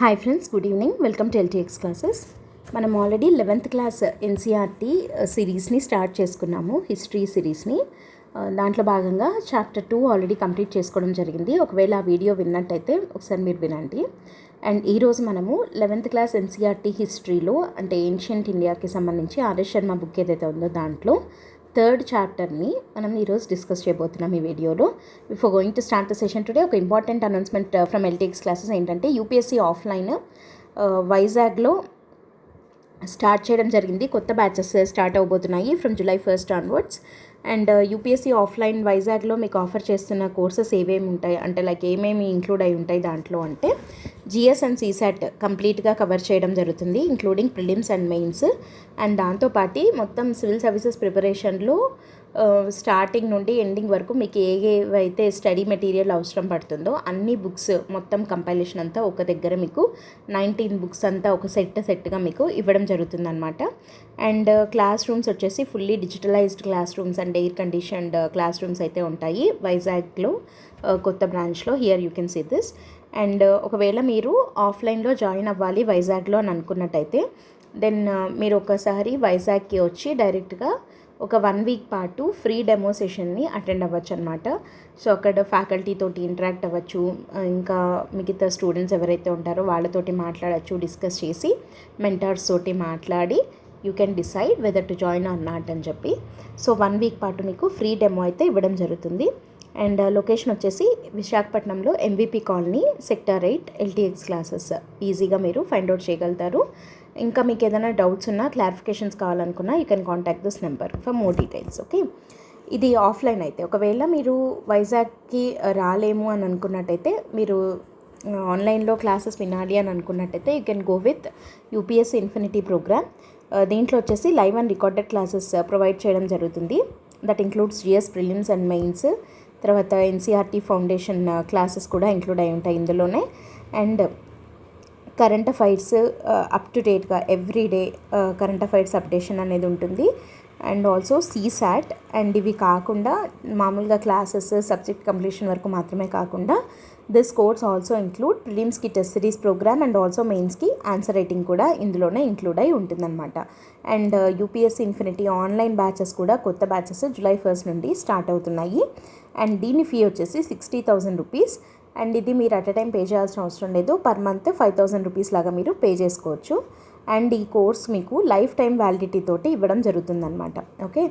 Hi friends, good evening. Welcome to LTX classes. మనం already 11th class NCERT సిరీస్ని start చేసుకున్నాము, history సిరీస్ని. దాంట్లో భాగంగా చాప్టర్ 2 ఆల్రెడీ కంప్లీట్ చేసుకోవడం జరిగింది. ఒకవేళ ఆ వీడియో విన్నట్టయితే ఒకసారి మీరు వినండి. అండ్ ఈరోజు మనము 11th క్లాస్ ఎన్సీఆర్టీ హిస్టరీలో అంటే ఏన్షియంట్ ఇండియాకి సంబంధించి ఆర్ఎస్ శర్మ బుక్ ఏదైతే ఉందో దాంట్లో 3rd చాప్టర్ని మనం ఈరోజు డిస్కస్ చేయబోతున్నాం ఈ వీడియోలో. Before going to start the session today, ఒక important announcement from LTX classes ఏంటంటే యూపీఎస్సీ ఆఫ్లైన్ వైజాగ్లో స్టార్ట్ చేయడం జరిగింది. కొత్త బ్యాచెస్ స్టార్ట్ అవబోతున్నాయి from July 1st onwards. And UPSC offline వైజాగ్లో మీకు ఆఫర్ చేస్తున్న కోర్సెస్ ఏమేమి ఉంటాయి అంటే లైక్ ఏమేమి ఇంక్లూడ్ అయి ఉంటాయి దాంట్లో అంటే జిఎస్ అండ్ సీసాట్ కంప్లీట్గా కవర్ చేయడం జరుగుతుంది, including prelims and mains. And దాంతోపాటు మొత్తం సివిల్ సర్వీసెస్ ప్రిపరేషన్లో స్టార్టింగ్ నుండి ఎండింగ్ వరకు మీకు ఏవైతే స్టడీ మెటీరియల్ అవసరం పడుతుందో అన్ని బుక్స్ మొత్తం కంపైలేషన్ అంతా ఒక దగ్గర మీకు 19 బుక్స్ అంతా ఒక సెట్గా మీకు ఇవ్వడం జరుగుతుందన్నమాట. అండ్ క్లాస్ రూమ్స్ వచ్చేసి fully digitalized classrooms and air conditioned classrooms అయితే ఉంటాయి వైజాగ్లో కొత్త బ్రాంచ్లో. Here you can see this. And ఒకవేళ మీరు ఆఫ్లైన్లో జాయిన్ అవ్వాలి వైజాగ్లో అని అనుకున్నట్టయితే దెన్ మీరు ఒకసారి వైజాగ్కి వచ్చి డైరెక్ట్గా ఒక 1 వీక్ పాటు ఫ్రీ డెమో సెషన్ని అటెండ్ అవ్వచ్చు అనమాట. సో అక్కడ ఫ్యాకల్టీతోటి ఇంటరాక్ట్ అవ్వచ్చు, ఇంకా మిగతా స్టూడెంట్స్ ఎవరైతే ఉంటారో వాళ్ళతోటి మాట్లాడచ్చు, డిస్కస్ చేసి మెంటార్స్ తోటి మాట్లాడి you can decide whether to join or not అని చెప్పి. సో 1 వీక్ పాటు మీకు ఫ్రీ డెమో అయితే ఇవ్వడం జరుగుతుంది. అండ్ లొకేషన్ వచ్చేసి విశాఖపట్నంలో MVP colony sector 8 LTX classes. ఈజీగా మీరు ఫైండ్ అవుట్ చేయగలుగుతారు. ఇంకా మీకు ఏదైనా డౌట్స్ ఉన్నా క్లారిఫికేషన్స్ కావాలనుకున్నా you can contact this number for more details. Okay, ఇది ఆఫ్లైన్ అయితే. ఒకవేళ మీరు వైజాగ్కి రాలేము అని అనుకున్నట్టయితే మీరు ఆన్లైన్లో క్లాసెస్ వినాలి అని అనుకున్నట్టయితే you can go with UPSC infinity programme. దీంట్లో వచ్చేసి live and recorded classes provide చేయడం జరుగుతుంది. That includes GS prelims and mains. తర్వాత ఎన్సీఆర్టీ ఫౌండేషన్ క్లాసెస్ కూడా ఇంక్లూడ్ అయి ఉంటాయి ఇందులోనే. And current affairs up to డేట్గా ఎవ్రీడే కరెంట్ అఫైర్స్ అప్డేషన్ అనేది ఉంటుంది. And also CSAT. అండ్ ఇవి కాకుండా మామూలుగా క్లాసెస్ సబ్జెక్ట్ కంప్లీషన్ వరకు మాత్రమే కాకుండా దిస్ కోర్స్ ఆల్సో ఇంక్లూడ్ ప్రిలిమ్స్కి test series programme and also మెయిన్స్కి ఆన్సర్ రైటింగ్ కూడా ఇందులోనే ఇంక్లూడ్ అయి ఉంటుందన్నమాట. And UPSC infinity online batches కూడా కొత్త బ్యాచెస్ July 1st నుండి స్టార్ట్ అవుతున్నాయి. అండ్ దీని ఫీ వచ్చేసి 60,000 రూపీస్. అండ్ ఇది మీరు అట్ ఎ టైం పే చేయాల్సిన అవసరం లేదు, పర్ మంత్ 5,000 రూపీస్ లాగా మీరు పే చేసుకోవచ్చు. అండ్ ఈ కోర్స్ మీకు లైఫ్ టైం వ్యాలిడిటీ తోటి ఇవ్వడం జరుగుతుందన్నమాట. ఓకే,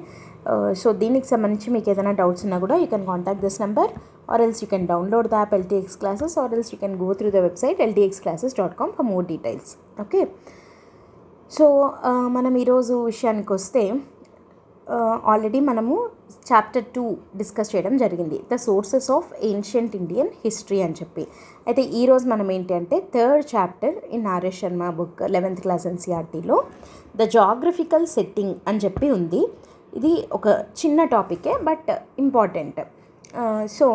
సో దీనికి సంబంధించి మీకు ఏదైనా డౌట్స్ ఉన్నా కూడా you can contact this number or else you can download the app LTX classes or else you can go through the website ltxclasses.com for more details. Okay, so మనం ఈరోజు విషయానికి వస్తే ఆల్రెడీ మనము చాప్టర్ 2 డిస్కస్ చేయడం జరిగింది, the sources of ancient Indian history అని చెప్పి. అయితే ఈరోజు మనం ఏంటి అంటే 3rd chapter in RS Sharma book 11th class ఎన్సీఆర్టీలో ద జాగ్రఫికల్ సెట్టింగ్ అని చెప్పి ఉంది. ఇది ఒక చిన్న టాపికే బట్ ఇంపార్టెంట్. సో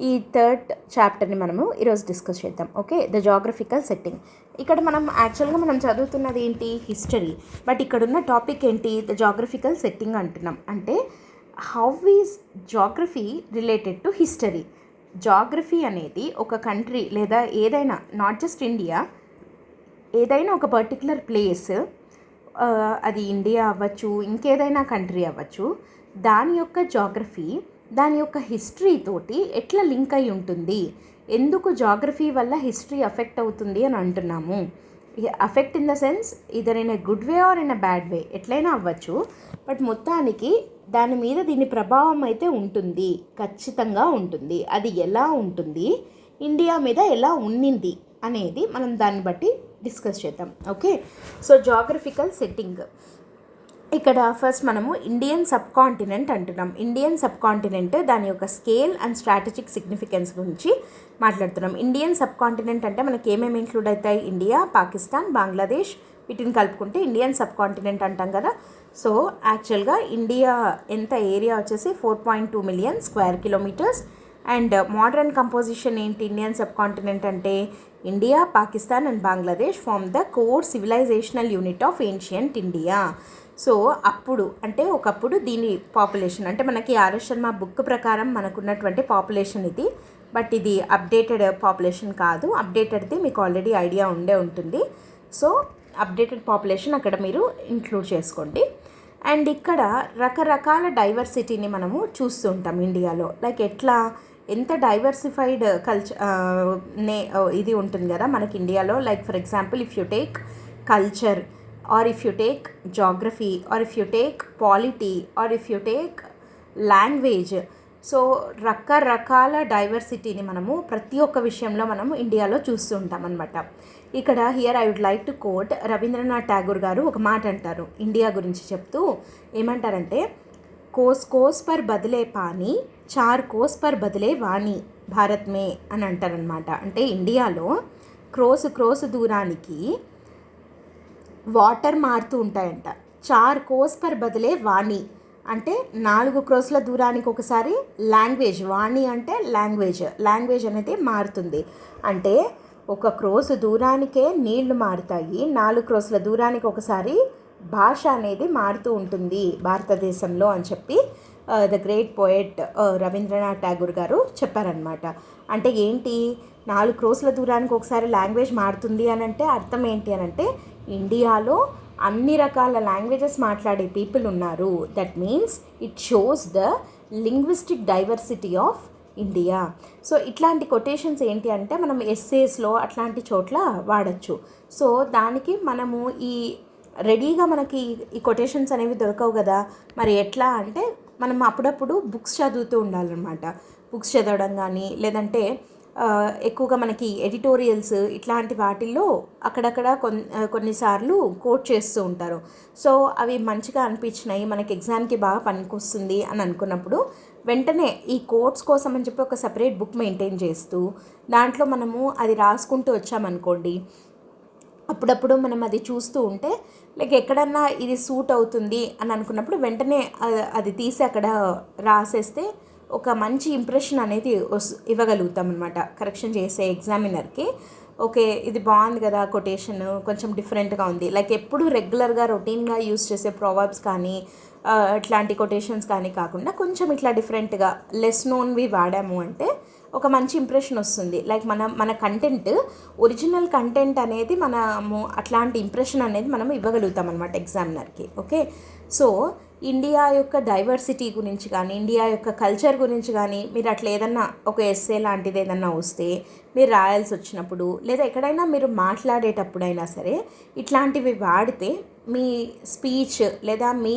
ఈ 3rd చాప్టర్ని మనము ఈరోజు డిస్కస్ చేద్దాం. Okay, the geographical setting. ఇక్కడ మనం యాక్చువల్గా మనం చదువుతున్నది ఏంటి, హిస్టరీ. బట్ ఇక్కడున్న టాపిక్ ఏంటి, ద జాగ్రఫికల్ సెట్టింగ్ అంటున్నాం. అంటే how is geography related to history. Geography అనేది ఒక కంట్రీ లేదా ఏదైనా, నాట్ జస్ట్ ఇండియా, ఏదైనా ఒక పర్టికులర్ ప్లేస్, అది ఇండియా అవ్వచ్చు ఇంకేదైనా కంట్రీ అవ్వచ్చు, దాని యొక్క జాగ్రఫీ దాని యొక్క హిస్టరీ తోటి ఎట్లా లింక్ అయి ఉంటుంది, ఎందుకు జాగ్రఫీ వల్ల హిస్టరీ అఫెక్ట్ అవుతుంది అని అంటున్నాము. Affect in the sense either in a good way or in a bad way, ఎట్లయినా అవ్వచ్చు. బట్ మొత్తానికి దాని మీద దీని ప్రభావం అయితే ఉంటుంది, ఖచ్చితంగా ఉంటుంది. అది ఎలా ఉంటుంది, ఇండియా మీద ఎలా ఉన్నింది అనేది మనం దాన్ని బట్టి డిస్కస్ చేద్దాం. Okay, so geographical setting. ఇక్కడ ఫస్ట్ మనము ఇండియన్ సబ్ కాంటినెంట్ అంటున్నాం. ఇండియన్ సబ్ కాంటినెంట్ దాని యొక్క స్కేల్ అండ్ స్ట్రాటజిక్ సిగ్నిఫికెన్స్ గురించి మాట్లాడుతున్నాం. ఇండియన్ సబ్ కాంటినెంట్ అంటే మనకి ఏమేమి ఇంక్లూడ్ అవుతాయి, ఇండియా, పాకిస్తాన్, బంగ్లాదేశ్, వీటిని కలుపుకుంటే ఇండియన్ సబ్ కాంటినెంట్ అంటాం కదా. సో యాక్చువల్గా ఇండియా ఎంత ఏరియా వచ్చేసి 4.2 million square kilometres. And modern composition ఏంటి ఇండియన్ సబ్ కాంటినెంట్ అంటే India, Pakistan and Bangladesh form the core civilizational unit of ancient India. So అప్పుడు అంటే ఒకప్పుడు దీని పాపులేషన్ అంటే మనకి ఆర్ఎస్ శర్మ బుక్ ప్రకారం మనకున్నటువంటి పాపులేషన్ ఇది బట్ ఇది అప్డేటెడ్ పాపులేషన్ కాదు. అప్డేటెడ్ది మీకు ఆల్రెడీ ఐడియా ఉండే ఉంటుంది. సో అప్డేటెడ్ పాపులేషన్ అక్కడ మీరు ఇంక్లూడ్ చేసుకోండి. అండ్ ఇక్కడ రకరకాల డైవర్సిటీని మనము చూస్తూ ఉంటాం ఇండియాలో. లైక్ ఎట్లా ఎంత డైవర్సిఫైడ్ ఇది ఉంటుంది కదా మనకి ఇండియాలో. Like for example if you take culture, or if you take geography, or if you take polity, or if you take language. So రకరకాల డైవర్సిటీని మనము ప్రతి ఒక్క విషయంలో మనము ఇండియాలో చూస్తూ ఉంటాం అనమాట. ఇక్కడ here I would like to quote Rabindranath Tagore garu ఒక మాట అంటారు ఇండియా గురించి చెప్తూ. ఏమంటారంటే, కోస్ కోస్ పర్ బదిలే పానీ, చార్ కోస్ పర్ బదిలే వాణి భారత్ మే అని అంటారనమాట. అంటే ఇండియాలో క్రోస్ దూరానికి వాటర్ మారుతూ ఉంటాయంట. 4 కోస్ పర్ బదిలే వాణి అంటే 4 క్రోస్ల దూరానికి ఒకసారి లాంగ్వేజ్, వాణి అంటే లాంగ్వేజ్ అనేది మారుతుంది. అంటే 1 క్రోస్ దూరానికే నీళ్లు మారుతాయి, 4 క్రోస్ల దూరానికి ఒకసారి భాష అనేది మారుతూ ఉంటుంది భారతదేశంలో అని చెప్పి the great poet Rabindranath Tagore garu చెప్పారనమాట. అంటే ఏంటి, 4 క్రోస్ల దూరానికి ఒకసారి లాంగ్వేజ్ మారుతుంది అని అంటే అర్థం ఏంటి అని అంటే, ఇండియాలో అన్ని రకాల లాంగ్వేజెస్ మాట్లాడే పీపుల్ ఉన్నారు. That means it shows the linguistic diversity of India. So ఇట్లాంటి కొటేషన్స్ ఏంటి అంటే మనం ఎస్సేస్లో అట్లాంటి చోట్ల వాడచ్చు. సో దానికి మనము రెడీగా మనకి ఈ కొటేషన్స్ అనేవి దొరకవు కదా. మరి ఎట్లా అంటే మనం అప్పుడప్పుడు బుక్స్ చదువుతూ ఉండాలన్నమాట. బుక్స్ చదవడం కానీ, లేదంటే ఎక్కువగా మనకి ఎడిటోరియల్స్ ఇట్లాంటి వాటిల్లో అక్కడక్కడ కొన్నిసార్లు కోట్ చేస్తూ ఉంటారు. సో అవి మంచిగా అనిపించినాయి, మనకి ఎగ్జామ్కి బాగా పనికొస్తుంది అని అనుకున్నప్పుడు వెంటనే ఈ కోట్స్ కోసం అని చెప్పి ఒక సపరేట్ బుక్ మెయింటైన్ చేస్తూ దాంట్లో మనము అది రాసుకుంటూ వచ్చామనుకోండి, అప్పుడప్పుడు మనం అది చూస్తూ ఉంటే లైక్ ఎక్కడన్నా ఇది సూట్ అవుతుంది అని అనుకున్నప్పుడు వెంటనే అది తీసి అక్కడ రాసేస్తే ఒక మంచి ఇంప్రెషన్ అనేది ఇవ్వగలుగుతాం అనమాట కరెక్షన్ చేసే ఎగ్జామినర్కి. ఓకే, ఇది బాగుంది కదా కొటేషన్, కొంచెం డిఫరెంట్గా ఉంది. లైక్ ఎప్పుడు రెగ్యులర్గా రొటీన్గా యూస్ చేసే ప్రొవర్బ్స్ కానీ ఇట్లాంటి కొటేషన్స్ కానీ కాకుండా కొంచెం ఇట్లా డిఫరెంట్గా లెస్ నోన్వి వాడాము అంటే ఒక మంచి ఇంప్రెషన్ వస్తుంది. లైక్ మన కంటెంట్, ఒరిజినల్ కంటెంట్ అనేది మనము అట్లాంటి ఇంప్రెషన్ అనేది మనం ఇవ్వగలుగుతాం అనమాట ఎగ్జామినర్కి. ఓకే, సో ఇండియా యొక్క డైవర్సిటీ గురించి కానీ, ఇండియా యొక్క కల్చర్ గురించి కానీ మీరు అట్లా ఏదన్నా ఒక ఎస్సే లాంటిది ఏదన్నా వస్తే మీరు రాయాల్సి వచ్చినప్పుడు, లేదా ఎక్కడైనా మీరు మాట్లాడేటప్పుడైనా సరే ఇట్లాంటివి వాడితే మీ స్పీచ్ లేదా మీ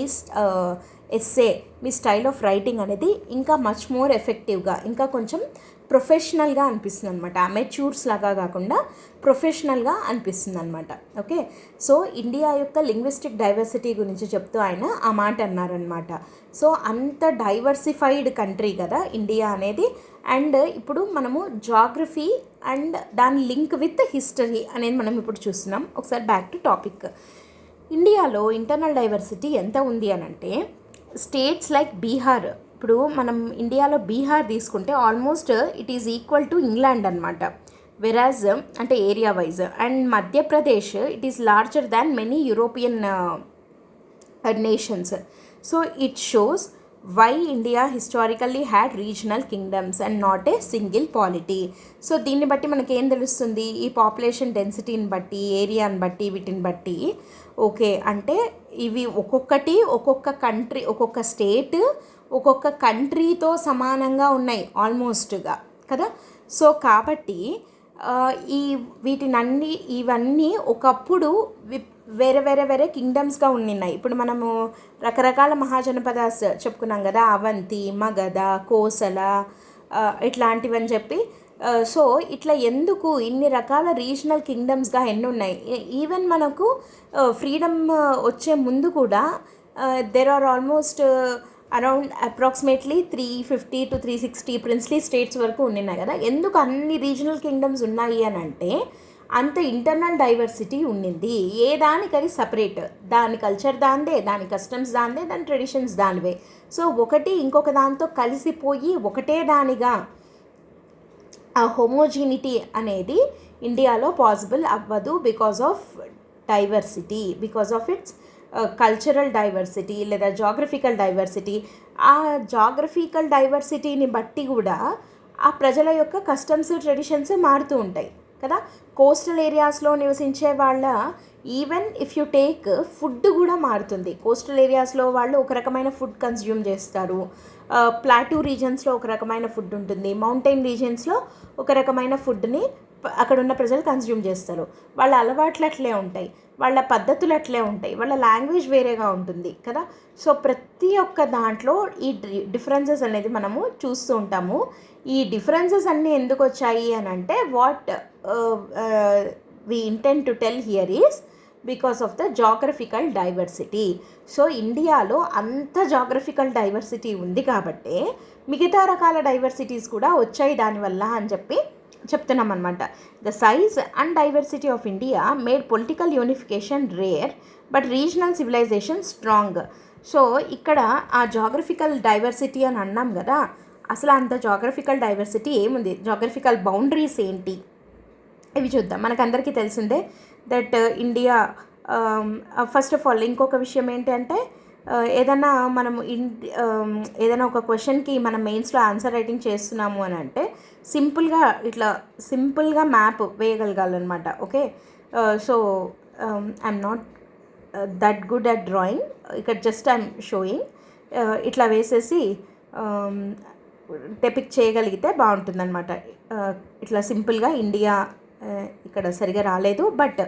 ఎస్సే, మీ స్టైల్ ఆఫ్ రైటింగ్ అనేది ఇంకా మచ్ మోర్ ఎఫెక్టివ్గా, ఇంకా కొంచెం ప్రొఫెషనల్గా అనిపిస్తుంది అనమాట. అమెచ్యూర్స్ లాగా కాకుండా ప్రొఫెషనల్గా అనిపిస్తుంది అనమాట. ఓకే, సో ఇండియా యొక్క లింగ్విస్టిక్ డైవర్సిటీ గురించి చెప్తూ ఆయన ఆ మాట అన్నారనమాట. సో అంత డైవర్సిఫైడ్ కంట్రీ కదా ఇండియా అనేది. అండ్ ఇప్పుడు మనము జాగ్రఫీ అండ్ దాని లింక్ విత్ హిస్టరీ అనేది మనం ఇప్పుడు చూస్తున్నాం. ఒకసారి బ్యాక్ టు టాపిక్. ఇండియాలో ఇంటర్నల్ డైవర్సిటీ ఎంత ఉంది అని అంటే, స్టేట్స్ లైక్ బీహార్, ఇప్పుడు మనం ఇండియాలో బీహార్ తీసుకుంటే almost it is equal to England అనమాట. వెరాజ్ అంటే area wise. And Madhya Pradesh it is larger than many European nations. So it shows why India historically had regional kingdoms and not a single polity. So దీన్ని బట్టి మనకి ఏం తెలుస్తుంది, ఈ population డెన్సిటీని బట్టి, ఏరియాని బట్టి, వీటిని బట్టి ఓకే అంటే ఇవి ఒక్కొక్క కంట్రీ, ఒక్కొక్క స్టేట్ ఒక్కొక్క కంట్రీతో సమానంగా ఉన్నాయి ఆల్మోస్ట్గా కదా. సో కాబట్టి ఇవన్నీ ఒకప్పుడు వేరే వేరే వేరే కింగ్డమ్స్గా ఉన్నాయి. ఇప్పుడు మనము రకరకాల మహాజనపదాస్ చెప్పుకున్నాం కదా, అవంతి, మగధ, కోసల ఇట్లాంటివని చెప్పి. సో ఇట్లా ఎందుకు ఇన్ని రకాల రీజనల్ కింగ్డమ్స్గా ఎన్ని ఉన్నాయి. ఈవెన్ మనకు ఫ్రీడమ్ వచ్చే ముందు కూడా there are almost around approximately 350 to 360 princely states వరకు ఉన్నాయి కదా. ఎందుకు అన్ని రీజనల్ కింగ్డమ్స్ ఉన్నాయి అని అంటే అంత ఇంటర్నల్ డైవర్సిటీ ఉండింది. ఏ దానికది సపరేట్, దాని కల్చర్ దాందే, దాని కస్టమ్స్ దాందే, దాని ట్రెడిషన్స్ దానివే. సో ఒకటి ఇంకొక దాంతో కలిసిపోయి ఒకటే దానిగా ఆ హోమోజీనిటీ అనేది ఇండియాలో పాసిబుల్ అవ్వదు because of diversity, because of it's cultural diversity లేదా జాగ్రఫికల్ డైవర్సిటీ. ఆ జాగ్రఫికల్ డైవర్సిటీని బట్టి కూడా ఆ ప్రజల యొక్క కస్టమ్స్ ట్రెడిషన్స్ మారుతూ ఉంటాయి కదా. కోస్టల్ ఏరియాస్లో నివసించే వాళ్ళ even if you take food కూడా మారుతుంది. కోస్టల్ ఏరియాస్లో వాళ్ళు ఒక రకమైన ఫుడ్ కన్జ్యూమ్ చేస్తారు, ప్లాటూ రీజన్స్లో ఒక రకమైన ఫుడ్ ఉంటుంది, మౌంటైన్ రీజన్స్లో ఒక రకమైన ఫుడ్ని అక్కడ ఉన్న ప్రజలు కన్జ్యూమ్ చేస్తారు. వాళ్ళ అలవాట్లు అట్లే ఉంటాయి, వాళ్ళ పద్ధతులు అట్లే ఉంటాయి, వాళ్ళ లాంగ్వేజ్ వేరేగా ఉంటుంది కదా. సో ప్రతి ఒక్క దాంట్లో ఈ డిఫరెన్సెస్ అనేది మనము చూస్తూ ఉంటాము. ఈ డిఫరెన్సెస్ అన్నీ ఎందుకు వచ్చాయి అని అంటే what we intend to tell here is because of the geographical diversity. So ఇండియాలో అంత జాగ్రఫికల్ డైవర్సిటీ ఉంది కాబట్టి మిగతా రకాల డైవర్సిటీస్ కూడా వచ్చాయి దానివల్ల అని చెప్తున్నాం అనమాట. The size and diversity of India made political unification rare but regional civilization strong. So ఇక్కడ ఆ జాగ్రఫికల్ డైవర్సిటీ అని అన్నాం కదా, అసలు అంత జాగ్రఫికల్ డైవర్సిటీ ఏముంది, జాగ్రఫికల్ బౌండరీస్ ఏంటి ఇవి చూద్దాం. మనకందరికీ తెలిసిందే that India first of all ఇంకొక విషయం ఏంటి అంటే ఏదైనా మనము ఏదైనా ఒక క్వశ్చన్కి మనం మెయిన్స్లో ఆన్సర్ రైటింగ్ చేస్తున్నాము అని అంటే సింపుల్గా మ్యాప్ వేయగలగాలన్నమాట. Okay, so I'm not that good at drawing, ఇక్కడ జస్ట్ ఐఎమ్ షోయింగ్. ఇట్లా వేసేసి డెపిక్ట్ చేయగలిగితే బాగుంటుందన్నమాట. ఇట్లా సింపుల్గా ఇండియా ఇక్కడ సరిగా రాలేదు, బట్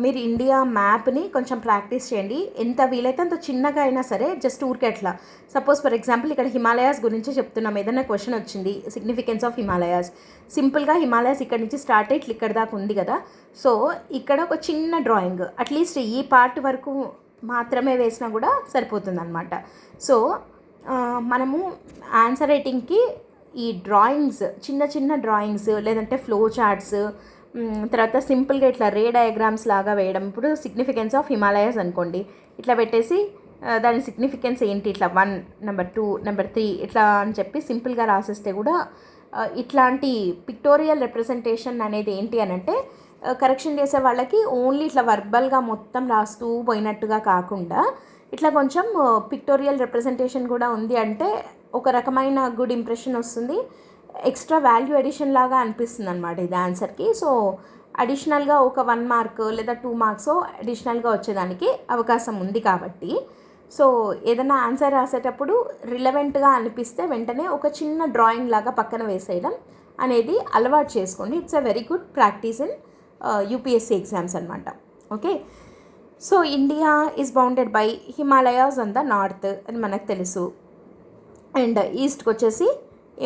మీరు ఇండియా మ్యాప్ని కొంచెం ప్రాక్టీస్ చేయండి. ఎంత వీలైతే అంత చిన్నగా అయినా సరే, జస్ట్ ఊరికే అట్లా. సపోజ్ ఫర్ ఎగ్జాంపుల్ ఇక్కడ హిమాలయాస్ గురించి చెప్తున్నాం, ఏదైనా క్వశ్చన్ వచ్చింది సిగ్నిఫికెన్స్ ఆఫ్ హిమాలయాస్, సింపుల్గా హిమాలయాస్ ఇక్కడ నుంచి స్టార్ట్ అయ్యి ఇక్కడ దాకా ఉంది కదా. సో ఇక్కడ ఒక చిన్న డ్రాయింగ్ అట్లీస్ట్ ఈ పార్ట్ వరకు మాత్రమే వేసినా కూడా సరిపోతుంది అనమాట. సో మనము ఆన్సర్ రైటింగ్కి ఈ డ్రాయింగ్స్, చిన్న చిన్న డ్రాయింగ్స్ లేదంటే ఫ్లో చార్ట్స్, తర్వాత సింపుల్గా ఇట్లా రే డయాగ్రామ్స్ లాగా వేయడం. ఇప్పుడు సిగ్నిఫికెన్స్ ఆఫ్ హిమాలయాస్ అనుకోండి, ఇట్లా పెట్టేసి దాని సిగ్నిఫికెన్స్ ఏంటి, ఇట్లా 1, నెంబర్ 2, నెంబర్ 3 ఇట్లా అని చెప్పి సింపుల్గా రాసేస్తే కూడా ఇట్లాంటి పిక్టోరియల్ రిప్రజెంటేషన్ అనేది ఏంటి అని అంటే కరెక్షన్ చేసే వాళ్ళకి ఓన్లీ ఇట్లా వర్బల్గా మొత్తం రాస్తూ పోయినట్టుగా కాకుండా ఇట్లా కొంచెం పిక్టోరియల్ రిప్రజెంటేషన్ కూడా ఉంది అంటే ఒక రకమైన గుడ్ ఇంప్రెషన్ వస్తుంది, ఎక్స్ట్రా వాల్యూ అడిషన్ లాగా అనిపిస్తుంది అనమాట ఇది ఆన్సర్కి. సో అడిషనల్గా ఒక 1 మార్క్ లేదా 2 మార్క్స్ అడిషనల్గా వచ్చేదానికి అవకాశం ఉంది కాబట్టి, సో ఏదైనా ఆన్సర్ రాసేటప్పుడు రిలవెంట్గా అనిపిస్తే వెంటనే ఒక చిన్న డ్రాయింగ్ లాగా పక్కన వేసేయడం అనేది అలవాటు చేసుకోండి. It's a very good practice in UPSC exams అనమాట. Okay, so India is bounded by Himalayas on the north అని మనకు తెలుసు. అండ్ ఈస్ట్కి వచ్చేసి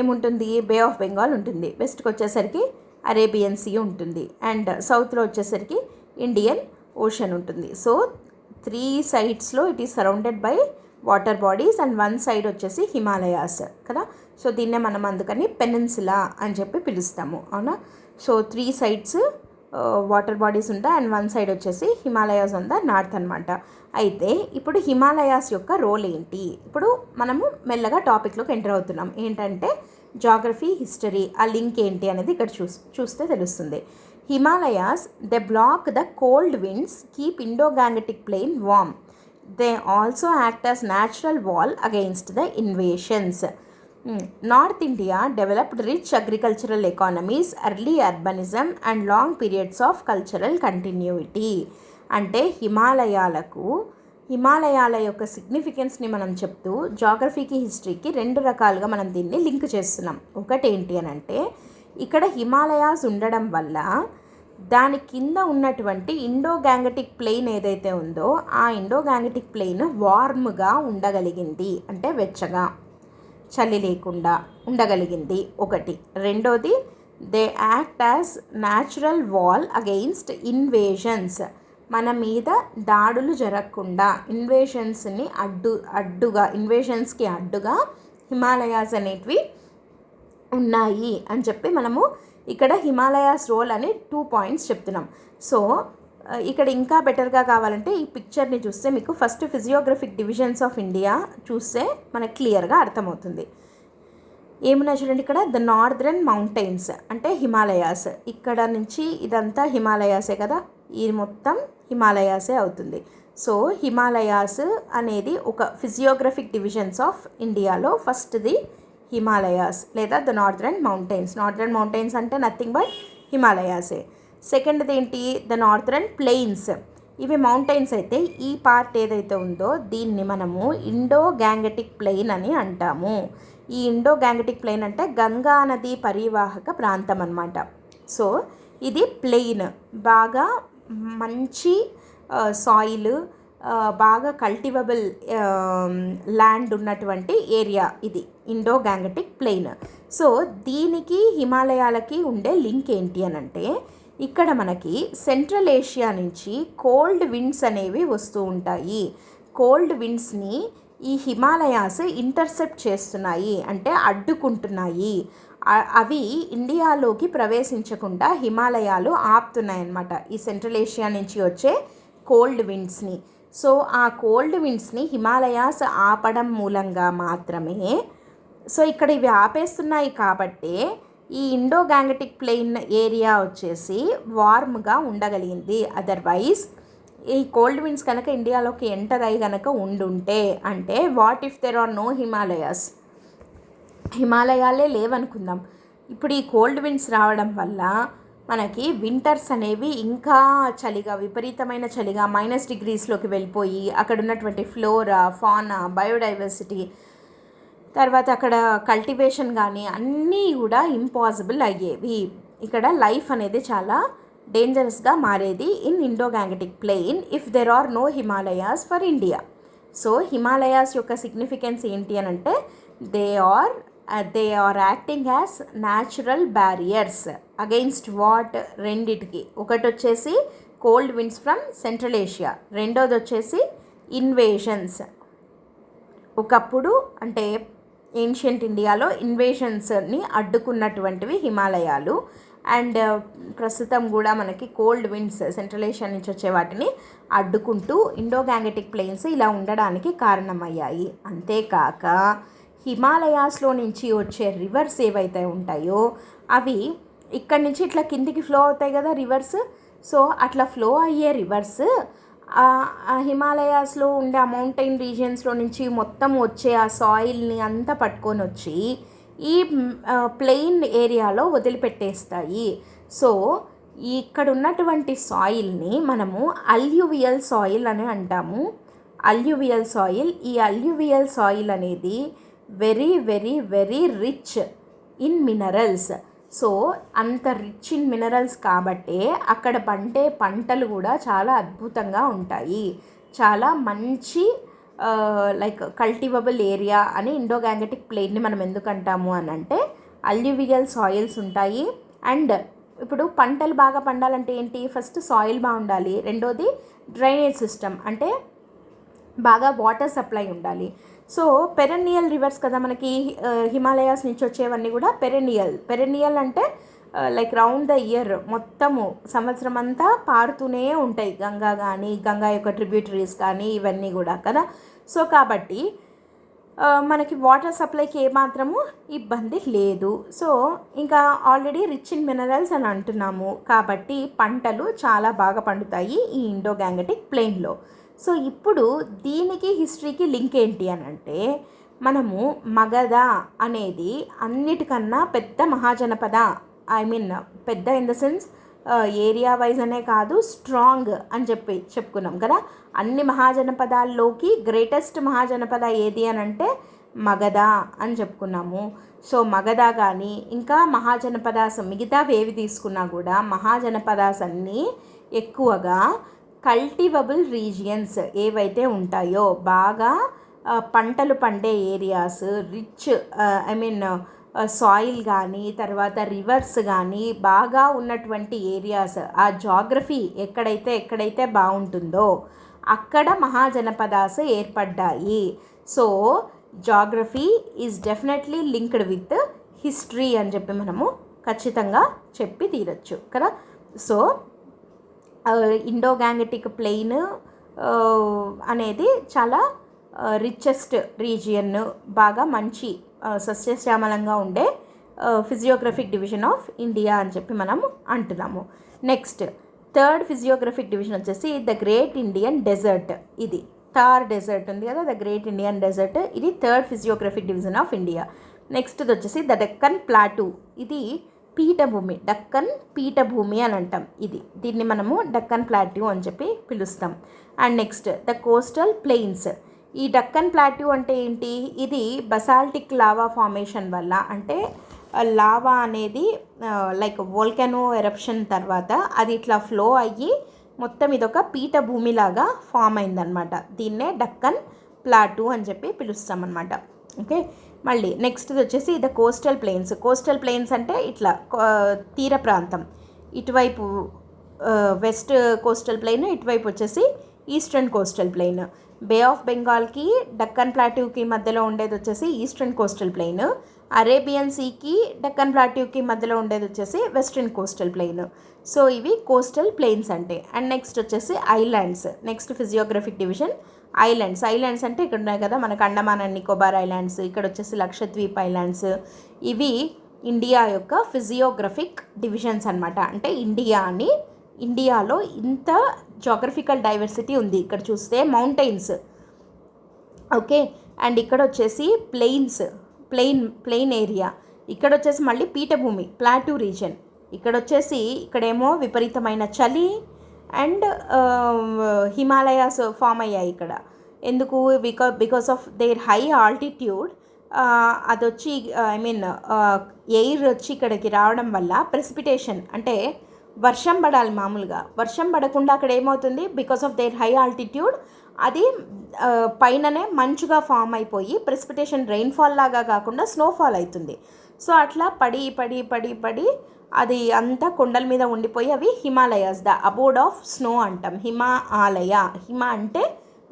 ఏముంటుంది, బే ఆఫ్ బెంగాల్ ఉంటుంది, వెస్ట్కి వచ్చేసరికి అరేబియన్ సీ ఉంటుంది, అండ్ సౌత్లో వచ్చేసరికి ఇండియన్ ఓషన్ ఉంటుంది. సో 3 సైడ్స్లో it is surrounded by water bodies and 1 side వచ్చేసి హిమాలయాస్ కదా. సో దీన్నే మనం అందుకని పెనిన్సులా అని చెప్పి పిలుస్తాము, అవునా. సో 3 సైడ్స్ వాటర్ బాడీస్ ఉంటాయి అండ్ 1 సైడ్ వచ్చేసి హిమాలయాస్ ఆన్ ద నార్త్ అనమాట. అయితే ఇప్పుడు హిమాలయాస్ యొక్క రోల్ ఏంటి, ఇప్పుడు మనము మెల్లగా టాపిక్లోకి ఎంటర్ అవుతున్నాం. ఏంటంటే జాగ్రఫీ, హిస్టరీ, ఆ లింక్ ఏంటి అనేది ఇక్కడ చూస్తే తెలుస్తుంది. Himalayas they block the cold winds, keep Indo Gangetic plain warm. They also act as natural wall against the invasions. North India developed rich agricultural economies, early urbanism and long periods of cultural continuity. అంటే హిమాలయాల యొక్క సిగ్నిఫికెన్స్ని మనం చెప్తూ జాగ్రఫీకి, హిస్టరీకి 2 రకాలుగా మనం దీన్ని link చేస్తున్నాం. ఒకటి ఏంటి అని అంటే ఇక్కడ హిమాలయాస్ ఉండడం వల్ల దాని కింద ఉన్నటువంటి ఇండో-గాంగటిక్ ప్లెయిన్ ఏదైతే ఉందో ఆ ఇండో-గాంగటిక్ ప్లెయిన్ వార్మ్గా ఉండగలిగింది, అంటే వెచ్చగా చలి లేకుండా ఉండగలిగింది ఒకటి. రెండోది they act as natural wall against invasions, మన మీద దాడులు జరగకుండా ఇన్వేషన్స్కి అడ్డుగా హిమాలయాస్ అనేటివి ఉన్నాయి అని చెప్పి మనము ఇక్కడ హిమాలయాస్ రోల్ అని 2 పాయింట్స్ చెప్తున్నాం. సో ఇక్కడ ఇంకా బెటర్గా కావాలంటే ఈ పిక్చర్ని చూస్తే మీకు first physiographic divisions of India చూస్తే మనకు క్లియర్గా అర్థమవుతుంది. ఏమున్నాయి చూడండి, ఇక్కడ ద నార్దర్న్ మౌంటైన్స్ అంటే హిమాలయాస్, ఇక్కడ నుంచి ఇదంతా హిమాలయాసే కదా, ఇది మొత్తం హిమాలయాసే అవుతుంది. సో హిమాలయాస్ అనేది ఒక ఫిజియోగ్రఫిక్ డివిజన్స్ ఆఫ్ ఇండియాలో ఫస్ట్ది హిమాలయాస్ లేదా the northern mountains. Northern mountains అంటే నథింగ్ బట్ హిమాలయాసే. సెకండ్ది ఏంటి, ద నార్థరన్ ప్లెయిన్స్. ఇవి మౌంటైన్స్ అయితే ఈ పార్ట్ ఏదైతే ఉందో దీన్ని మనము ఇండో గ్యాంగటిక్ ప్లెయిన్ అని అంటాము. ఈ ఇండో గ్యాంగటిక్ ప్లెయిన్ అంటే గంగా నది పరివాహక ప్రాంతం అన్నమాట. సో ఇది ప్లెయిన్, బాగా మంచి సాయిల్, బాగా కల్టివబుల్ ల్యాండ్ ఉన్నటువంటి ఏరియా ఇది ఇండో గ్యాంగటిక్ ప్లెయిన్. సో దీనికి హిమాలయాలకి ఉండే లింక్ ఏంటి అని అంటే, ఇక్కడ మనకి సెంట్రల్ ఏషియా నుంచి కోల్డ్ విండ్స్ అనేవి వస్తూ ఉంటాయి. కోల్డ్ విండ్స్ని ఈ హిమాలయాస్ ఇంటర్సెప్ట్ చేస్తున్నాయి, అంటే అడ్డుకుంటున్నాయి. అవి ఇండియాలోకి ప్రవేశించకుండా హిమాలయాలు ఆపుతున్నాయి అన్నమాట ఈ సెంట్రల్ ఏషియా నుంచి వచ్చే కోల్డ్ విండ్స్ని. సో ఆ కోల్డ్ విండ్స్ని హిమాలయాస్ ఆపడం మూలంగా మాత్రమే, సో ఇక్కడ ఇవి ఆపేస్తున్నాయి కాబట్టి ఈ ఇండో గ్యాంగటిక్ ప్లెయిన్ ఏరియా వచ్చేసి వార్మ్గా ఉండగలిగింది. అదర్వైజ్ ఈ కోల్డ్ విండ్స్ కనుక ఇండియాలోకి ఎంటర్ అయ్యి కనుక ఉండుంటే, అంటే what if there are no Himalayas, హిమాలయాలే లేవనుకుందాం, ఇప్పుడు ఈ కోల్డ్ విండ్స్ రావడం వల్ల మనకి వింటర్స్ అనేవి ఇంకా చలిగా, విపరీతమైన చలిగా -డిగ్రీస్లోకి వెళ్ళిపోయి అక్కడ ఉన్నటువంటి ఫ్లోరా, ఫానా, బయోడైవర్సిటీ, తర్వాత అక్కడ కల్టివేషన్ కానీ అన్నీ కూడా ఇంపాసిబుల్ అయ్యేవి. ఇక్కడ లైఫ్ అనేది చాలా డేంజరస్గా మారేది in Indo Gangetic plain if there are no Himalayas for India. So Himalayas యొక్క సిగ్నిఫికెన్స్ ఏంటి అని అంటే, they are acting as natural barriers against what, రెండిటికి. ఒకటి వచ్చేసి cold winds from central Asia, రెండోది వచ్చేసి ఇన్వేషన్స్. ఒకప్పుడు అంటే ఏన్షియంట్ ఇండియాలో ఇన్వేషన్స్ని అడ్డుకున్నటువంటివి హిమాలయాలు. అండ్ ప్రస్తుతం కూడా మనకి కోల్డ్ విండ్స్ సెంట్రల్ ఏషియా నుంచి వచ్చే వాటిని అడ్డుకుంటూ ఇండో గ్యాంగటిక్ ప్లెయిన్స్ ఇలా ఉండడానికి కారణమయ్యాయి. అంతేకాక హిమాలయాస్లో నుంచి వచ్చే రివర్స్ ఏవైతే ఉంటాయో అవి ఇక్కడి నుంచి ఇట్లా కిందికి ఫ్లో అవుతాయి కదా రివర్స్. సో అట్లా ఫ్లో అయ్యే రివర్స్ హిమాలయాస్లో ఉండే ఆ మౌంటైన్ రీజియన్స్లో నుంచి మొత్తం వచ్చే ఆ సాయిల్ని అంతా పట్టుకొని వచ్చి ఈ ప్లెయిన్ ఏరియాలో వదిలిపెట్టేస్తాయి. సో ఇక్కడ ఉన్నటువంటి సాయిల్ని మనము అల్యూవియల్ సాయిల్ అని అంటాము. అల్యూవియల్ సాయిల్, ఈ అల్యూవియల్ సాయిల్ అనేది very very very rich in minerals. So అంత రిచ్ ఇన్ మినరల్స్ కాబట్టే అక్కడ పండే పంటలు కూడా చాలా అద్భుతంగా ఉంటాయి. చాలా మంచి లైక్ కల్టివబుల్ ఏరియా అని ఇండో గ్యాంగటిక్ ప్లెయిన్ని మనం ఎందుకు అంటాము అని అంటే, అల్యూవియల్ సాయిల్స్ ఉంటాయి. అండ్ ఇప్పుడు పంటలు బాగా పండాలంటే ఏంటి, ఫస్ట్ సాయిల్ బాగుండాలి, రెండోది డ్రైనేజ్ సిస్టమ్ అంటే బాగా వాటర్ సప్లై ఉండాలి. సో పెరెన్నియల్ రివర్స్ కదా మనకి హిమాలయాస్ నుంచి వచ్చేవన్నీ కూడా పెరెన్నియల్ అంటే లైక్ రౌండ్ ద ఇయర్ మొత్తము సంవత్సరం అంతా పారుతూనే ఉంటాయి. గంగా కానీ, గంగా యొక్క ట్రిబ్యూటరీస్ కానీ ఇవన్నీ కూడా కదా. సో కాబట్టి మనకి వాటర్ సప్లైకి ఏమాత్రము ఇబ్బంది లేదు. సో ఇంకా ఆల్రెడీ రిచ్ ఇన్ మినరల్స్ అని అంటున్నాము కాబట్టి పంటలు చాలా బాగా పండుతాయి ఈ ఇండో గ్యాంగటిక్ ప్లెయిన్లో. సో ఇప్పుడు దీనికి హిస్టరీకి లింక్ ఏంటి అని అంటే, మనము మగధ అనేది అన్నిటికన్నా పెద్ద మహాజనపద, ఐ మీన్ పెద్ద in the sense area wise అనే కాదు, స్ట్రాంగ్ అని చెప్పుకున్నాం కదా. అన్ని మహాజనపదాల్లోకి గ్రేటెస్ట్ మహాజనపద ఏది అని అంటే మగధ అని చెప్పుకున్నాము. సో మగధ కానీ ఇంకా మహాజనపదాస్ మిగతావి ఏవి తీసుకున్నా కూడా మహాజనపదాస్ అన్నీ ఎక్కువగా కల్టివబుల్ రీజియన్స్ ఏవైతే ఉంటాయో, బాగా పంటలు పండే areas, rich I mean soil కానీ, తర్వాత రివర్స్ కానీ బాగా ఉన్నటువంటి ఏరియాస్, ఆ జాగ్రఫీ ఎక్కడైతే బాగుంటుందో అక్కడ మహాజనపదాస్ ఏర్పడ్డాయి. So geography is definitely linked with history అని చెప్పి మనము ఖచ్చితంగా చెప్పి తీరచ్చు కదా. సో ఇండో గ్యాంగటిక్ ప్లెయిన్ అనేది చాలా రిచెస్ట్ రీజియన్, బాగా మంచి సస్యశ్యామలంగా ఉండే ఫిజియోగ్రఫిక్ డివిజన్ ఆఫ్ ఇండియా అని చెప్పి మనం అంటున్నాము. నెక్స్ట్ థర్డ్ ఫిజియోగ్రఫిక్ డివిజన్ వచ్చేసి ద గ్రేట్ ఇండియన్ డెజర్ట్. ఇది థార్ డెజర్ట్ ఉంది కదా, ద గ్రేట్ ఇండియన్ డెజర్ట్, ఇది third physiographic division of India. నెక్స్ట్ది వచ్చేసి ద డెక్కన్ ప్లాటూ. ఇది పీఠభూమి, డక్కన్ పీఠభూమి అని అంటాం. దీన్ని మనము డక్కన్ ప్లాట్యూ అని చెప్పి పిలుస్తాం. And next the coastal plains. ఈ డక్కన్ ప్లాట్యూ అంటే ఏంటి? ఇది బసాల్టిక్ లావా ఫార్మేషన్ వల్ల, అంటే లావా అనేది లైక్ వోల్కెనో ఎరప్షన్ తర్వాత అది ఇట్లా ఫ్లో అయ్యి మొత్తం ఇదొక పీఠభూమిలాగా ఫామ్ అయిందనమాట. దీన్నే డక్కన్ ప్లాటూ అని చెప్పి పిలుస్తాం అనమాట. ఓకే, మళ్ళీ నెక్స్ట్ది వచ్చేసి the coastal plains. Coastal plains అంటే ఇట్లా తీర ప్రాంతం, ఇటువైపు వెస్ట్ కోస్టల్ ప్లెయిన్, ఇటువైపు వచ్చేసి eastern coastal plain. Bay of బెంగాల్కి డక్కన్ ప్లాట్యూకి మధ్యలో ఉండేది వచ్చేసి ఈస్టర్న్ కోస్టల్ ప్లెయిన్. అరేబియన్ సీకి డక్కన్ ప్లాట్యూకి మధ్యలో ఉండేది వచ్చేసి వెస్ట్రన్ కోస్టల్ ప్లెయిన్. సో ఇవి కోస్టల్ ప్లెయిన్స్ అంటే. అండ్ నెక్స్ట్ వచ్చేసి islands. Next physiographic division islands. Islands అంటే ఇక్కడ ఉన్నాయి కదా మనకు అండమాన్ అండ్ నికోబార్ ఐలాండ్స్, ఇక్కడ వచ్చేసి లక్షద్వీప్ ఐలాండ్స్. ఇవి ఇండియా యొక్క ఫిజియోగ్రఫిక్ డివిజన్స్ అనమాట. అంటే ఇండియాలో ఇంత జాగ్రఫికల్ డైవర్సిటీ ఉంది. ఇక్కడ చూస్తే మౌంటైన్స్, ఓకే, అండ్ ఇక్కడ వచ్చేసి ప్లెయిన్ ఏరియా, ఇక్కడ వచ్చేసి మళ్ళీ పీఠభూమి ప్లాటూ రీజన్, ఇక్కడ వచ్చేసి ఇక్కడేమో విపరీతమైన చలి అండ్ హిమాలయాస్ ఫామ్ అయ్యాయి ఇక్కడ. ఎందుకు? Because of their high altitude. అది వచ్చి ఎయిర్ వచ్చి ఇక్కడికి రావడం వల్ల ప్రెసిపిటేషన్, అంటే వర్షం పడాలి, మామూలుగా వర్షం పడకుండా అక్కడ ఏమవుతుంది, because of their high altitude అది పైననే మంచుగా ఫామ్ అయిపోయి ప్రెసిపిటేషన్ రెయిన్ఫాల్ లాగా కాకుండా స్నోఫాల్ అవుతుంది. సో అట్లా పడి అది అంతా కొండల మీద ఉండిపోయి అవి హిమాలయాస్, ద అబోర్డ్ ఆఫ్ స్నో అంటాం. హిమ అంటే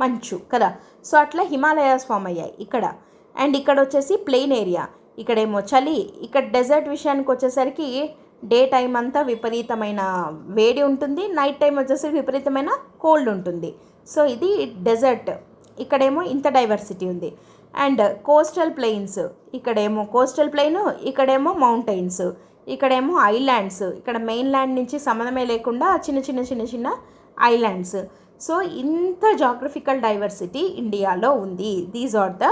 మంచు కదా. సో అట్లా హిమాలయాస్ ఫామ్ అయ్యాయి ఇక్కడ. అండ్ ఇక్కడ వచ్చేసి ప్లెయిన్ ఏరియా, ఇక్కడేమో చలి. ఇక్కడ డెజర్ట్ విషయానికి వచ్చేసరికి డే టైం అంతా విపరీతమైన వేడి ఉంటుంది, నైట్ టైం వచ్చేసరికి విపరీతమైన కోల్డ్ ఉంటుంది. సో ఇది డెజర్ట్, ఇక్కడేమో ఇంత డైవర్సిటీ ఉంది. అండ్ కోస్టల్ ప్లెయిన్స్, ఇక్కడేమో కోస్టల్ ప్లెయిన్, ఇక్కడేమో మౌంటైన్స్, ఇక్కడేమో ఐలాండ్స్. ఇక్కడ మెయిన్ ల్యాండ్ నుంచి సంబంధమే లేకుండా చిన్న ఐలాండ్స్. సో ఇంత జాగ్రఫికల్ డైవర్సిటీ ఇండియాలో ఉంది. These are the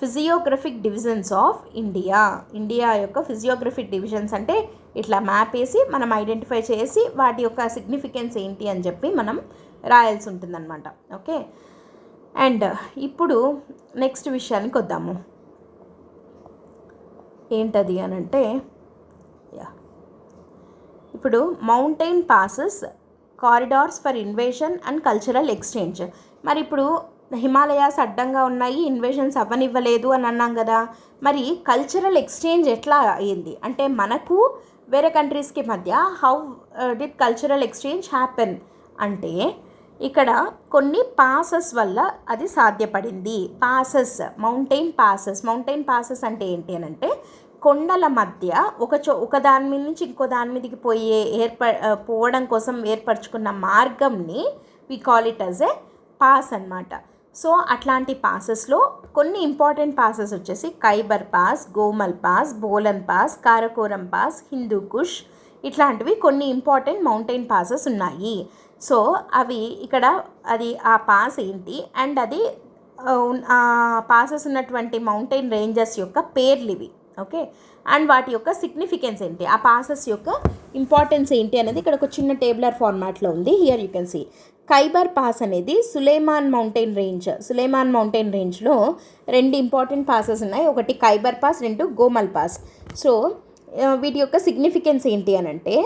physiographic divisions of India యొక్క ఫిజియోగ్రఫిక్ డివిజన్స్. అంటే ఇట్లా మ్యాప్ వేసి మనం ఐడెంటిఫై చేసి వాటి యొక్క సిగ్నిఫికెన్స్ ఏంటి అని చెప్పి మనం రాయాల్సి ఉంటుందన్నమాట. ఓకే, అండ్ ఇప్పుడు నెక్స్ట్ విషయానికి వద్దాము. ఏంటది అని అంటే, ఇప్పుడు mountain passes, corridors for invasion and cultural exchange. మరి ఇప్పుడు హిమాలయాస్ అడ్డంగా ఉన్నాయి, ఇన్వేషన్స్ అవ్వనివ్వలేదు అని అన్నాం కదా. మరి కల్చరల్ ఎక్స్చేంజ్ ఎట్లా అయ్యింది అంటే, మనకు వేరే కంట్రీస్కి మధ్య how did cultural exchange happen అంటే, ఇక్కడ కొన్ని పాసెస్ వల్ల అది సాధ్యపడింది. మౌంటైన్ పాసెస్ అంటే ఏంటి అని అంటే, కొండల మధ్య ఒక దాని మీద నుంచి ఇంకో దాని మీదకి పోవడం కోసం ఏర్పరచుకున్న మార్గంని we call it as a pass అన్నమాట. సో అట్లాంటి పాసెస్లో కొన్ని ఇంపార్టెంట్ పాసెస్ వచ్చేసి Khyber pass, Gomal pass, Bolan pass, Karakoram pass, Hindu Kush, ఇట్లాంటివి కొన్ని ఇంపార్టెంట్ మౌంటైన్ పాసెస్ ఉన్నాయి. సో అవి ఇక్కడ ఆ పాస్ ఏంటి అండ్ అది ఆ పాసెస్ ఉన్నటువంటి మౌంటైన్ రేంజెస్ యొక్క పేర్లు ఇవి. ఓకే, అండ్ వాటి యొక్క సిగ్నిఫికెన్స్ ఏంటి, ఆ పాసెస్ యొక్క ఇంపార్టెన్స్ ఏంటి అనేది ఇక్కడ ఒక చిన్న టేబులర్ ఫార్మాట్లో ఉంది. Here you can see Khyber Pass అనేది సులేమాన్ మౌంటైన్ రేంజ్లో రెండు ఇంపార్టెంట్ పాసెస్ ఉన్నాయి. ఒకటి ఖైబర్ పాస్, రెండు గోమల్ పాస్. సో వీటి యొక్క సిగ్నిఫికెన్స్ ఏంటి అని అంటే,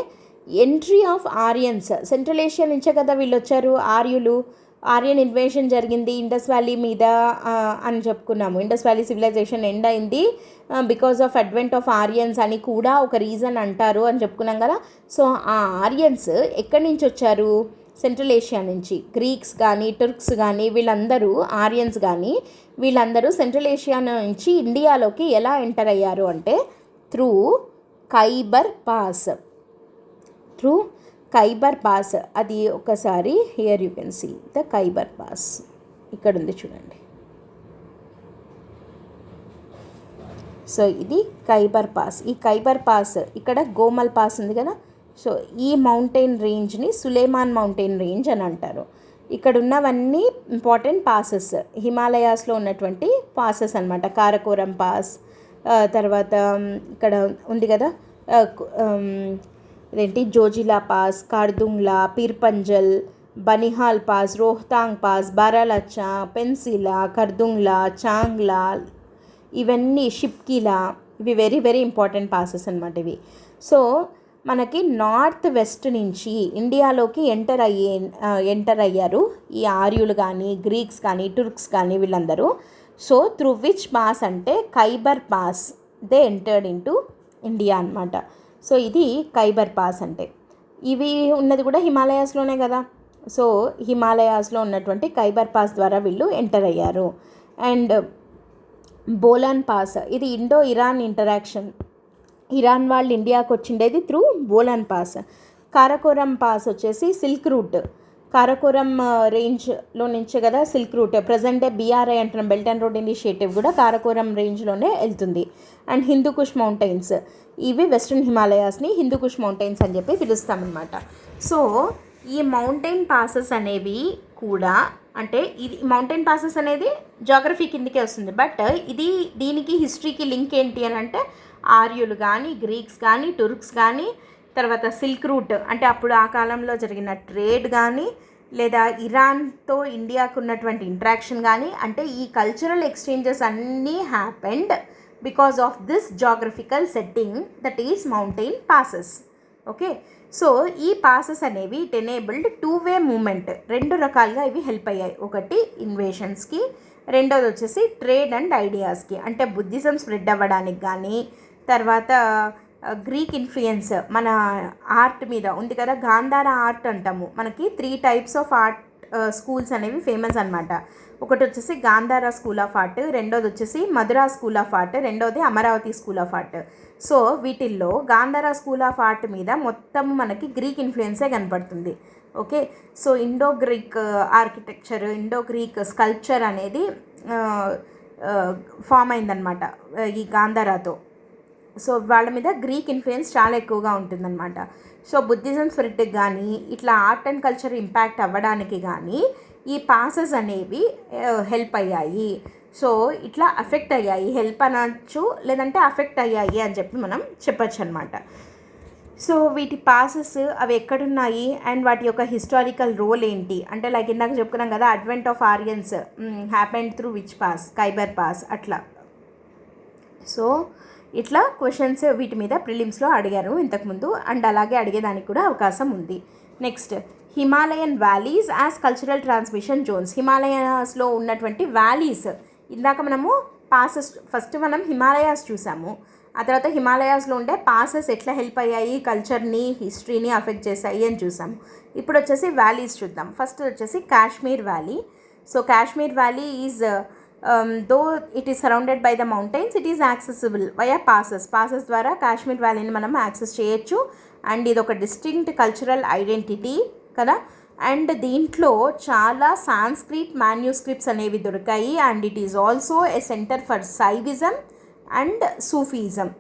ఎంట్రీ ఆఫ్ ఆరియన్స్, సెంట్రల్ ఏషియా నుంచే కదా వీళ్ళు వచ్చారు, ఆర్యన్ ఇన్వేషన్ జరిగింది ఇండస్ వ్యాలీ మీద అని చెప్పుకున్నాము. ఇండస్ వ్యాలీ సివిలైజేషన్ ఎండ్ అయింది బికాజ్ ఆఫ్ అడ్వెంట్ ఆఫ్ ఆరియన్స్ అని కూడా ఒక రీజన్ అంటారు అని చెప్పుకున్నాం కదా. సో ఆ ఆరియన్స్ ఎక్కడి నుంచి వచ్చారు? సెంట్రల్ ఏషియా నుంచి. గ్రీక్స్ కానీ టుర్క్స్ కానీ వీళ్ళందరూ, ఆరియన్స్ కానీ వీళ్ళందరూ సెంట్రల్ ఏషియా నుంచి ఇండియాలోకి ఎలా ఎంటర్ అయ్యారు అంటే త్రూ ఖైబర్ పాస్. అది ఒకసారి here you can see the Khyber Pass, ఇక్కడ ఉంది చూడండి. సో ఇది ఖైబర్ పాస్. ఈ ఖైబర్ పాస్, ఇక్కడ గోమల్ పాస్ ఉంది కదా. సో ఈ మౌంటైన్ రేంజ్ని సులేమాన్ మౌంటైన్ రేంజ్ అని అంటారు. ఇక్కడ ఉన్నవన్నీ ఇంపార్టెంట్ పాసెస్, హిమాలయాస్లో ఉన్నటువంటి పాసెస్ అనమాట. కారకోరం పాస్, తర్వాత ఇక్కడ ఉంది కదా ఇదేంటి Zojila pass, Khardungla, Pir Panjal, Banihal pass, Rohtang pass, Baralacha, Pensila, Khardungla, Changla, ఇవన్నీ షిప్కిలా, ఇవి వెరీ వెరీ ఇంపార్టెంట్ పాసెస్ అనమాట ఇవి. సో మనకి నార్త్ వెస్ట్ నుంచి ఇండియాలోకి ఎంటర్ అయ్యారు ఈ ఆర్యులు కానీ, గ్రీక్స్ కానీ, టుర్క్స్ కానీ వీళ్ళందరూ. సో త్రూ విచ్ పాస్ అంటే Khyber pass they entered into India అనమాట. సో ఇది ఖైబర్ పాస్ అంటే. ఇవి ఉన్నది కూడా హిమాలయాస్లోనే కదా. సో హిమాలయాస్లో ఉన్నటువంటి ఖైబర్ పాస్ ద్వారా వీళ్ళు ఎంటర్ అయ్యారు. అండ్ బోలాన్ పాస్, ఇది ఇండో ఇరాన్ ఇంటరాక్షన్. ఇరాన్ వాళ్ళు ఇండియాకి వచ్చిండేది through Bolan pass. Karakoram pass వచ్చేసి సిల్క్ రూట్, కారకోరం రేంజ్లో నుంచే కదా silk route. Present day BRI అంటున్నాం, బెల్ట్ అండ్ రోడ్ ఇనిషియేటివ్ కూడా కారకోరం రేంజ్లోనే వెళ్తుంది. అండ్ హిందూకుష్ మౌంటైన్స్, ఇవి వెస్ట్రన్ హిమాలయాస్ని హిందూకుష్ మౌంటైన్స్ అని చెప్పి పిలుస్తామన్నమాట. సో ఈ మౌంటైన్ పాసెస్ అనేవి కూడా అంటే ఇది మౌంటైన్ పాసెస్ అనేది జాగ్రఫీ కిందకే వస్తుంది. బట్ దీనికి హిస్టరీకి లింక్ ఏంటి అని అంటే ఆర్యులు కానీ, గ్రీక్స్ కానీ, టుర్క్స్ కానీ, తర్వాత సిల్క్ రూట్ అంటే అప్పుడు ఆ కాలంలో జరిగిన ట్రేడ్ కానీ, లేదా ఇరాన్తో ఇండియాకు ఉన్నటువంటి ఇంట్రాక్షన్ కానీ, అంటే ఈ కల్చరల్ ఎక్స్చేంజెస్ అన్నీ happened because of this geographical setting that is mountain passes. Okay, so ఈ పాసెస్ అనేవి ఇట్ ఎనేబుల్డ్ 2-way మూమెంట్. 2 రకాలుగా ఇవి హెల్ప్ అయ్యాయి. ఒకటి ఇన్వేషన్స్కి, రెండోది వచ్చేసి ట్రేడ్ అండ్ ఐడియాస్కి. అంటే బుద్ధిజం స్ప్రెడ్ అవ్వడానికి కానీ, తర్వాత గ్రీక్ ఇన్ఫ్లుయెన్స్ మన ఆర్ట్ మీద ఉంది కదా, గాంధార ఆర్ట్ అంటాము. మనకి 3 types ఆఫ్ ఆర్ట్ స్కూల్స్ అనేవి ఫేమస్ అనమాట. ఒకటి వచ్చేసి గాంధార స్కూల్ ఆఫ్ ఆర్ట్, రెండోది వచ్చేసి మధురా స్కూల్ ఆఫ్ ఆర్ట్, రెండోది Amaravati school of art. So వీటిల్లో గాంధార స్కూల్ ఆఫ్ ఆర్ట్ మీద మొత్తం మనకి గ్రీక్ ఇన్ఫ్లుయెన్సే కనపడుతుంది. Okay, so Indo Greek architecture, Indo Greek sculpture అనేది ఫామ్ అయిందనమాట ఈ గాంధారాతో. సో వాళ్ళ మీద గ్రీక్ ఇన్ఫ్లుయెన్స్ చాలా ఎక్కువగా ఉంటుందన్నమాట. సో బుద్ధిజం స్ప్రెడ్కి కానీ, ఇట్లా ఆర్ట్ అండ్ కల్చర్ ఇంపాక్ట్ అవ్వడానికి కానీ ఈ పాసెస్ అనేవి హెల్ప్ అయ్యాయి. సో ఇట్లా అఫెక్ట్ అయ్యాయి, హెల్ప్ అనొచ్చు లేదంటే అఫెక్ట్ అయ్యాయి అని చెప్పి మనం చెప్పచ్చు అనమాట. సో వీటి పాసెస్ అవి ఎక్కడున్నాయి అండ్ వాటి యొక్క హిస్టారికల్ రోల్ ఏంటి అంటే, లైక్ ఇందాక చెప్పుకున్నాం కదా, advent of ఆరియన్స్ happened through which pass, Khyber pass అట్లా. సో ఇట్లా క్వశ్చన్స్ వీటి మీద ప్రిలిమ్స్లో అడిగారు ఇంతకుముందు, అండ్ అలాగే అడిగేదానికి కూడా అవకాశం ఉంది. Next, Himalayan valleys as cultural transmission zones. హిమాలయాస్లో ఉన్నటువంటి వ్యాలీస్, ఇందాక మనము పాసెస్ ఫస్ట్ మనం హిమాలయాస్ చూసాము, ఆ తర్వాత హిమాలయాస్లో ఉండే పాసెస్ ఎట్లా హెల్ప్ అయ్యాయి, కల్చర్ని, హిస్టరీని అఫెక్ట్ చేశాయి అని చూసాము. ఇప్పుడు వచ్చేసి వ్యాలీస్ చూద్దాం. ఫస్ట్ వచ్చేసి Kashmir valley. So Kashmir valley is though it is surrounded by the mountains, it is accessible via passes ద్వారా కాశ్మీర్ వ్యాలీని మనం యాక్సెస్ చేయొచ్చు. అండ్ ఇది ఒక డిస్టింక్ట్ కల్చరల్ ఐడెంటిటీ కదా. అండ్ దీంట్లో చాలా సాంస్క్రిట్ మాన్యూస్క్రిప్ట్స్ అనేవి దొరికాయి. And it is also a centre for Shaivism and Sufism.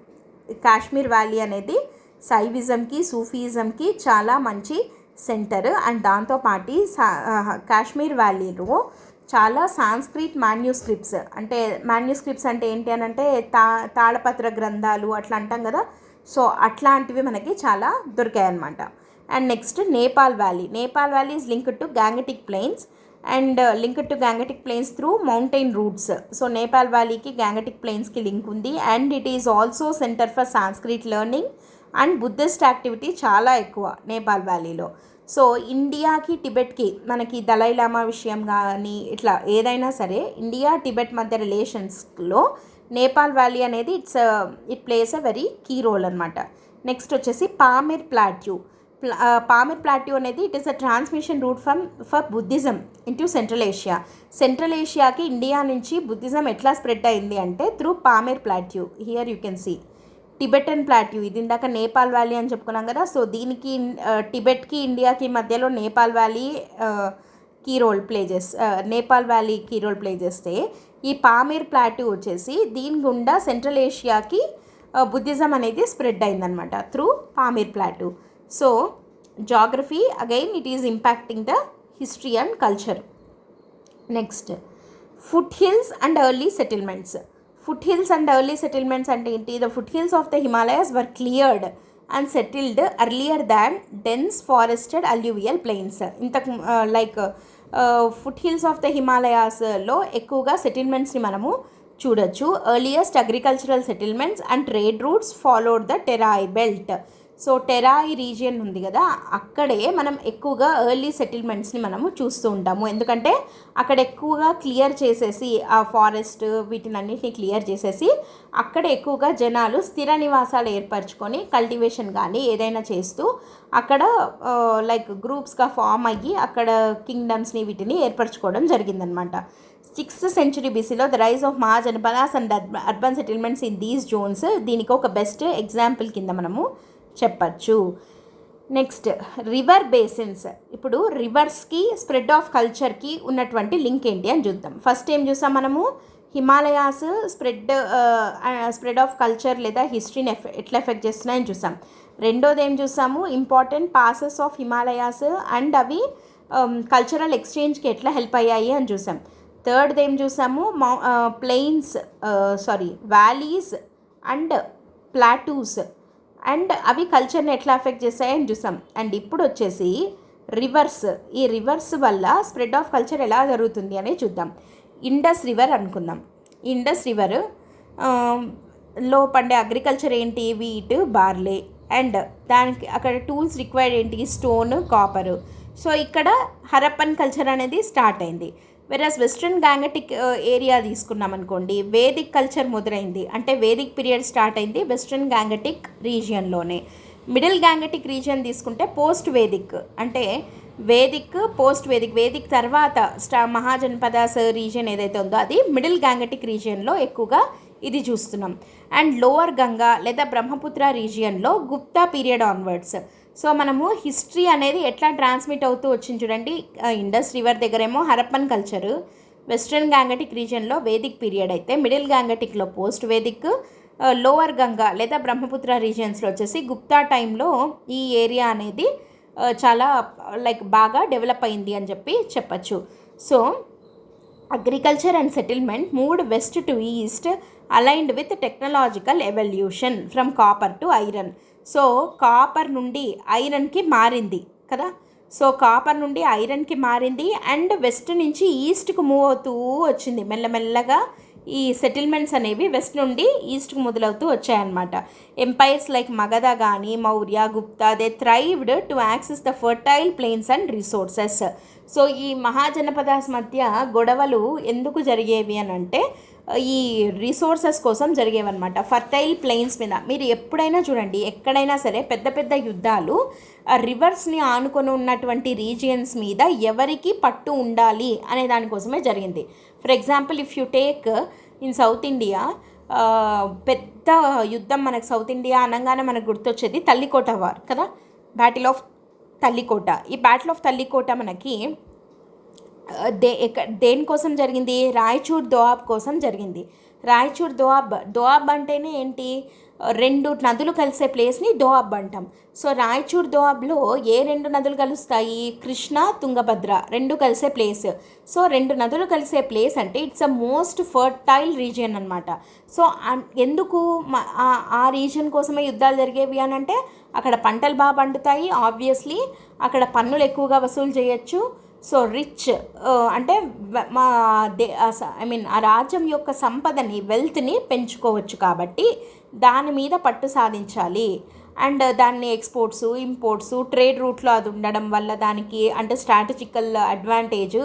Kashmir valley అనేది సైవిజంకి, సూఫీజంకి చాలా మంచి సెంటర్. అండ్ దాంతోపాటు కాశ్మీర్ వ్యాలీలో చాలా సాంస్క్రిట్ మాన్యూస్క్రిప్ట్స్, అంటే మాన్యూస్క్రిప్ట్స్ అంటే ఏంటి అని అంటే తాళపత్ర గ్రంథాలు అట్లా అంటాం కదా. సో అట్లాంటివి మనకి చాలా దొరికాయి అన్నమాట. And next Nepal valley. Nepal valley is linked to Gangetic plains and linked to Gangetic plains through mountain routes. So Nepal వ్యాలీకి గ్యాంగటిక్ ప్లెయిన్స్కి లింక్ ఉంది. And it is also centre for Sanskrit learning and Buddhist activity చాలా ఎక్కువ నేపాల్ వ్యాలీలో. సో ఇండియాకి టిబెట్కి మనకి దలైలామా విషయం కానీ ఇట్లా ఏదైనా సరే ఇండియా టిబెట్ మధ్య రిలేషన్స్లో నేపాల్ వ్యాలీ అనేది it plays a very key role అనమాట. నెక్స్ట్ వచ్చేసి పామిర్ ప్లాట్యూ. పామిర్ ప్లాట్యూ అనేది it is a transmission route for Buddhism into Central Asia. Central ఏషియాకి ఇండియా నుంచి బుద్ధిజం ఎట్లా స్ప్రెడ్ అయింది అంటే through Pamir plateau. Here you can see Tibetan plateau. ఇది ఇందాక నేపాల్ వ్యాలీ అని చెప్పుకున్నాం కదా. సో దీనికి టిబెట్కి ఇండియాకి మధ్యలో Nepal valley key role play Nepal valley key role play చేస్తే, ఈ పామిర్ ప్లాట్యూ వచ్చేసి దీని గుండా సెంట్రల్ ఏషియాకి బుద్ధిజం అనేది స్ప్రెడ్ అయిందనమాట through Pamir plateau. So geography again it is impacting the history and culture. Next, foothills and early settlements. Foothills and early settlements అంటే ఏంటి? The foot hills of the Himalayas were cleared and settled earlier than dense forested alluvial plains. ఇంతకు like foot hills of the హిమాలయాస్లో ఎక్కువగా సెటిల్మెంట్స్ని మనము చూడొచ్చు. Earliest agricultural settlements and trade routes followed the Terai belt. So Terai region ఉంది కదా, అక్కడే మనం ఎక్కువగా ఎర్లీ సెటిల్మెంట్స్ని మనము చూస్తూ ఉంటాము. ఎందుకంటే అక్కడ ఎక్కువగా క్లియర్ చేసేసి ఆ ఫారెస్ట్ వీటినన్నిటిని క్లియర్ చేసేసి అక్కడ ఎక్కువగా జనాలు స్థిర నివాసాలు ఏర్పరచుకొని కల్టివేషన్ కానీ ఏదైనా చేస్తూ అక్కడ లైక్ గ్రూప్స్గా ఫామ్ అయ్యి అక్కడ కింగ్డమ్స్ని వీటిని ఏర్పరచుకోవడం జరిగిందనమాట. 6th century BCలో the rise of Mahajanapadas and urban settlements in these zones దీనికి ఒక బెస్ట్ ఎగ్జాంపుల్ కింద మనము చెప్పచ్చు. Next river basins. ఇప్పుడు రివర్స్కి స్ప్రెడ్ ఆఫ్ కల్చర్కి ఉన్నటువంటి లింక్ ఏంటి అని చూద్దాం. ఫస్ట్ ఏం చూసాం మనము? హిమాలయాస్ స్ప్రెడ్ ఆఫ్ కల్చర్ లేదా హిస్టరీని ఎట్లా ఎఫెక్ట్ చేస్తున్నాయని చూసాం. రెండోది ఏం చూసాము? Important passes of Himalayas and అవి కల్చరల్ ఎక్స్చేంజ్కి ఎట్లా హెల్ప్ అయ్యాయి అని చూసాం. థర్డ్ది ఏం చూసాము? వ్యాలీస్ అండ్ ప్లాటూస్ అండ్ అవి కల్చర్ని ఎట్లా ఎఫెక్ట్ చేస్తాయని చూసాం. అండ్ ఇప్పుడు వచ్చేసి రివర్స్. ఈ రివర్స్ వల్ల స్ప్రెడ్ ఆఫ్ కల్చర్ ఎలా జరుగుతుంది అని చూద్దాం. ఇండస్ రివర్ అనుకుందాం. ఇండస్ రివర్ లో పండే అగ్రికల్చర్ ఏంటి? వీట్, బార్లే. అండ్ దానికి అక్కడ టూల్స్ రిక్వైర్డ్ ఏంటి? స్టోన్, కాపరు. సో ఇక్కడ హరప్పన్ కల్చర్ అనేది స్టార్ట్ అయింది. వెరాస్ వెస్ట్రన్ గ్యాంగటిక్ ఏరియా తీసుకున్నాం అనుకోండి, వేదిక్ కల్చర్ మొదలైంది. అంటే వేదిక్ పీరియడ్ స్టార్ట్ అయింది వెస్ట్రన్ గ్యాంగటిక్ రీజియన్లోనే. మిడిల్ గ్యాంగటిక్ రీజియన్ తీసుకుంటే పోస్ట్ వేదిక్, అంటే వేదిక్ పోస్ట్ వేదిక్, వేదిక్ తర్వాత మహాజనపదాస్ రీజియన్ ఏదైతే ఉందో అది మిడిల్ గ్యాంగటిక్ రీజియన్లో ఎక్కువగా ఇది చూస్తున్నాం. అండ్ లోవర్ గంగా లేదా బ్రహ్మపుత్ర రీజియన్లో గుప్తా పీరియడ్ ఆన్వర్డ్స్. సో మనము హిస్టరీ అనేది ఎట్లా ట్రాన్స్మిట్ అవుతూ వచ్చింది చూడండి. ఇండస్ రివర్ దగ్గరేమో హరప్పన్ కల్చరు, వెస్ట్రన్ గ్యాంగటిక్ రీజియన్లో వేదిక్ పీరియడ్ అయితే మిడిల్ గ్యాంగటిక్లో పోస్ట్ వేదిక్, లోవర్ గంగా లేదా బ్రహ్మపుత్ర రీజియన్స్లో వచ్చేసి గుప్తా టైంలో ఈ ఏరియా అనేది చాలా లైక్ బాగా డెవలప్ అయింది అని చెప్పచ్చు. So agriculture and settlement moved west to east aligned with technological evolution from copper to iron. So copper నుండి ఐరన్కి మారింది కదా. సో కాపర్ నుండి ఐరన్కి మారింది అండ్ వెస్ట్ నుంచి ఈస్ట్కు మూవ్ అవుతూ వచ్చింది. మెల్లమెల్లగా ఈ సెటిల్మెంట్స్ అనేవి వెస్ట్ నుండి ఈస్ట్కు మొదలవుతూ వచ్చాయన్నమాట. ఎంపైర్స్ లైక్ మగధ కానీ Maurya, Gupta they thrived to access the fertile plains and resources. So ఈ మహాజనపదాస్ మధ్య గొడవలు ఎందుకు జరిగేవి అని అంటే ఈ రిసోర్సెస్ కోసం జరిగేవన్నమాట. ఫర్టైల్ ప్లెయిన్స్ మీద మీరు ఎప్పుడైనా చూడండి, ఎక్కడైనా సరే పెద్ద పెద్ద యుద్ధాలు రివర్స్ని ఆనుకొని ఉన్నటువంటి రీజియన్స్ మీద ఎవరికి పట్టు ఉండాలి అనే దానికోసమే జరిగింది. For example if you take in south India, పెద్ద యుద్ధం మనకు సౌత్ ఇండియా అనగానే మనకు గుర్తొచ్చేది తల్లికోట వార్ కదా, బ్యాటిల్ ఆఫ్ తల్లికోట. ఈ బ్యాటిల్ ఆఫ్ తల్లికోట మనకి దేనికోసం జరిగింది? రాయచూర్ దోఆబ్ కోసం జరిగింది. రాయచూర్ దోఆబ్ అంటేనే ఏంటి? రెండు నదులు కలిసే ప్లేస్ని దోఆబ్ అంటాం. సో రాయచూర్ దోఆబ్లో ఏ రెండు నదులు కలుస్తాయి? కృష్ణ, తుంగభద్ర రెండు కలిసే ప్లేస్. సో రెండు నదులు కలిసే ప్లేస్ అంటే it's a most fertile region అనమాట. సో ఎందుకు ఆ రీజియన్ కోసమే యుద్ధాలు జరిగేవి అని అంటే అక్కడ పంటలు బాగా పండుతాయి, ఆబ్వియస్లీ అక్కడ పన్నులు ఎక్కువగా వసూలు చేయొచ్చు. సో రిచ్ అంటే ఆ రాజ్యం యొక్క సంపదని, వెల్త్ని పెంచుకోవచ్చు కాబట్టి దాని మీద పట్టు సాధించాలి. అండ్ దాన్ని ఎక్స్పోర్ట్స్, ఇంపోర్ట్స్, ట్రేడ్ రూట్లో అది ఉండడం వల్ల దానికి అంటే స్ట్రాటజికల్ అడ్వాంటేజ్,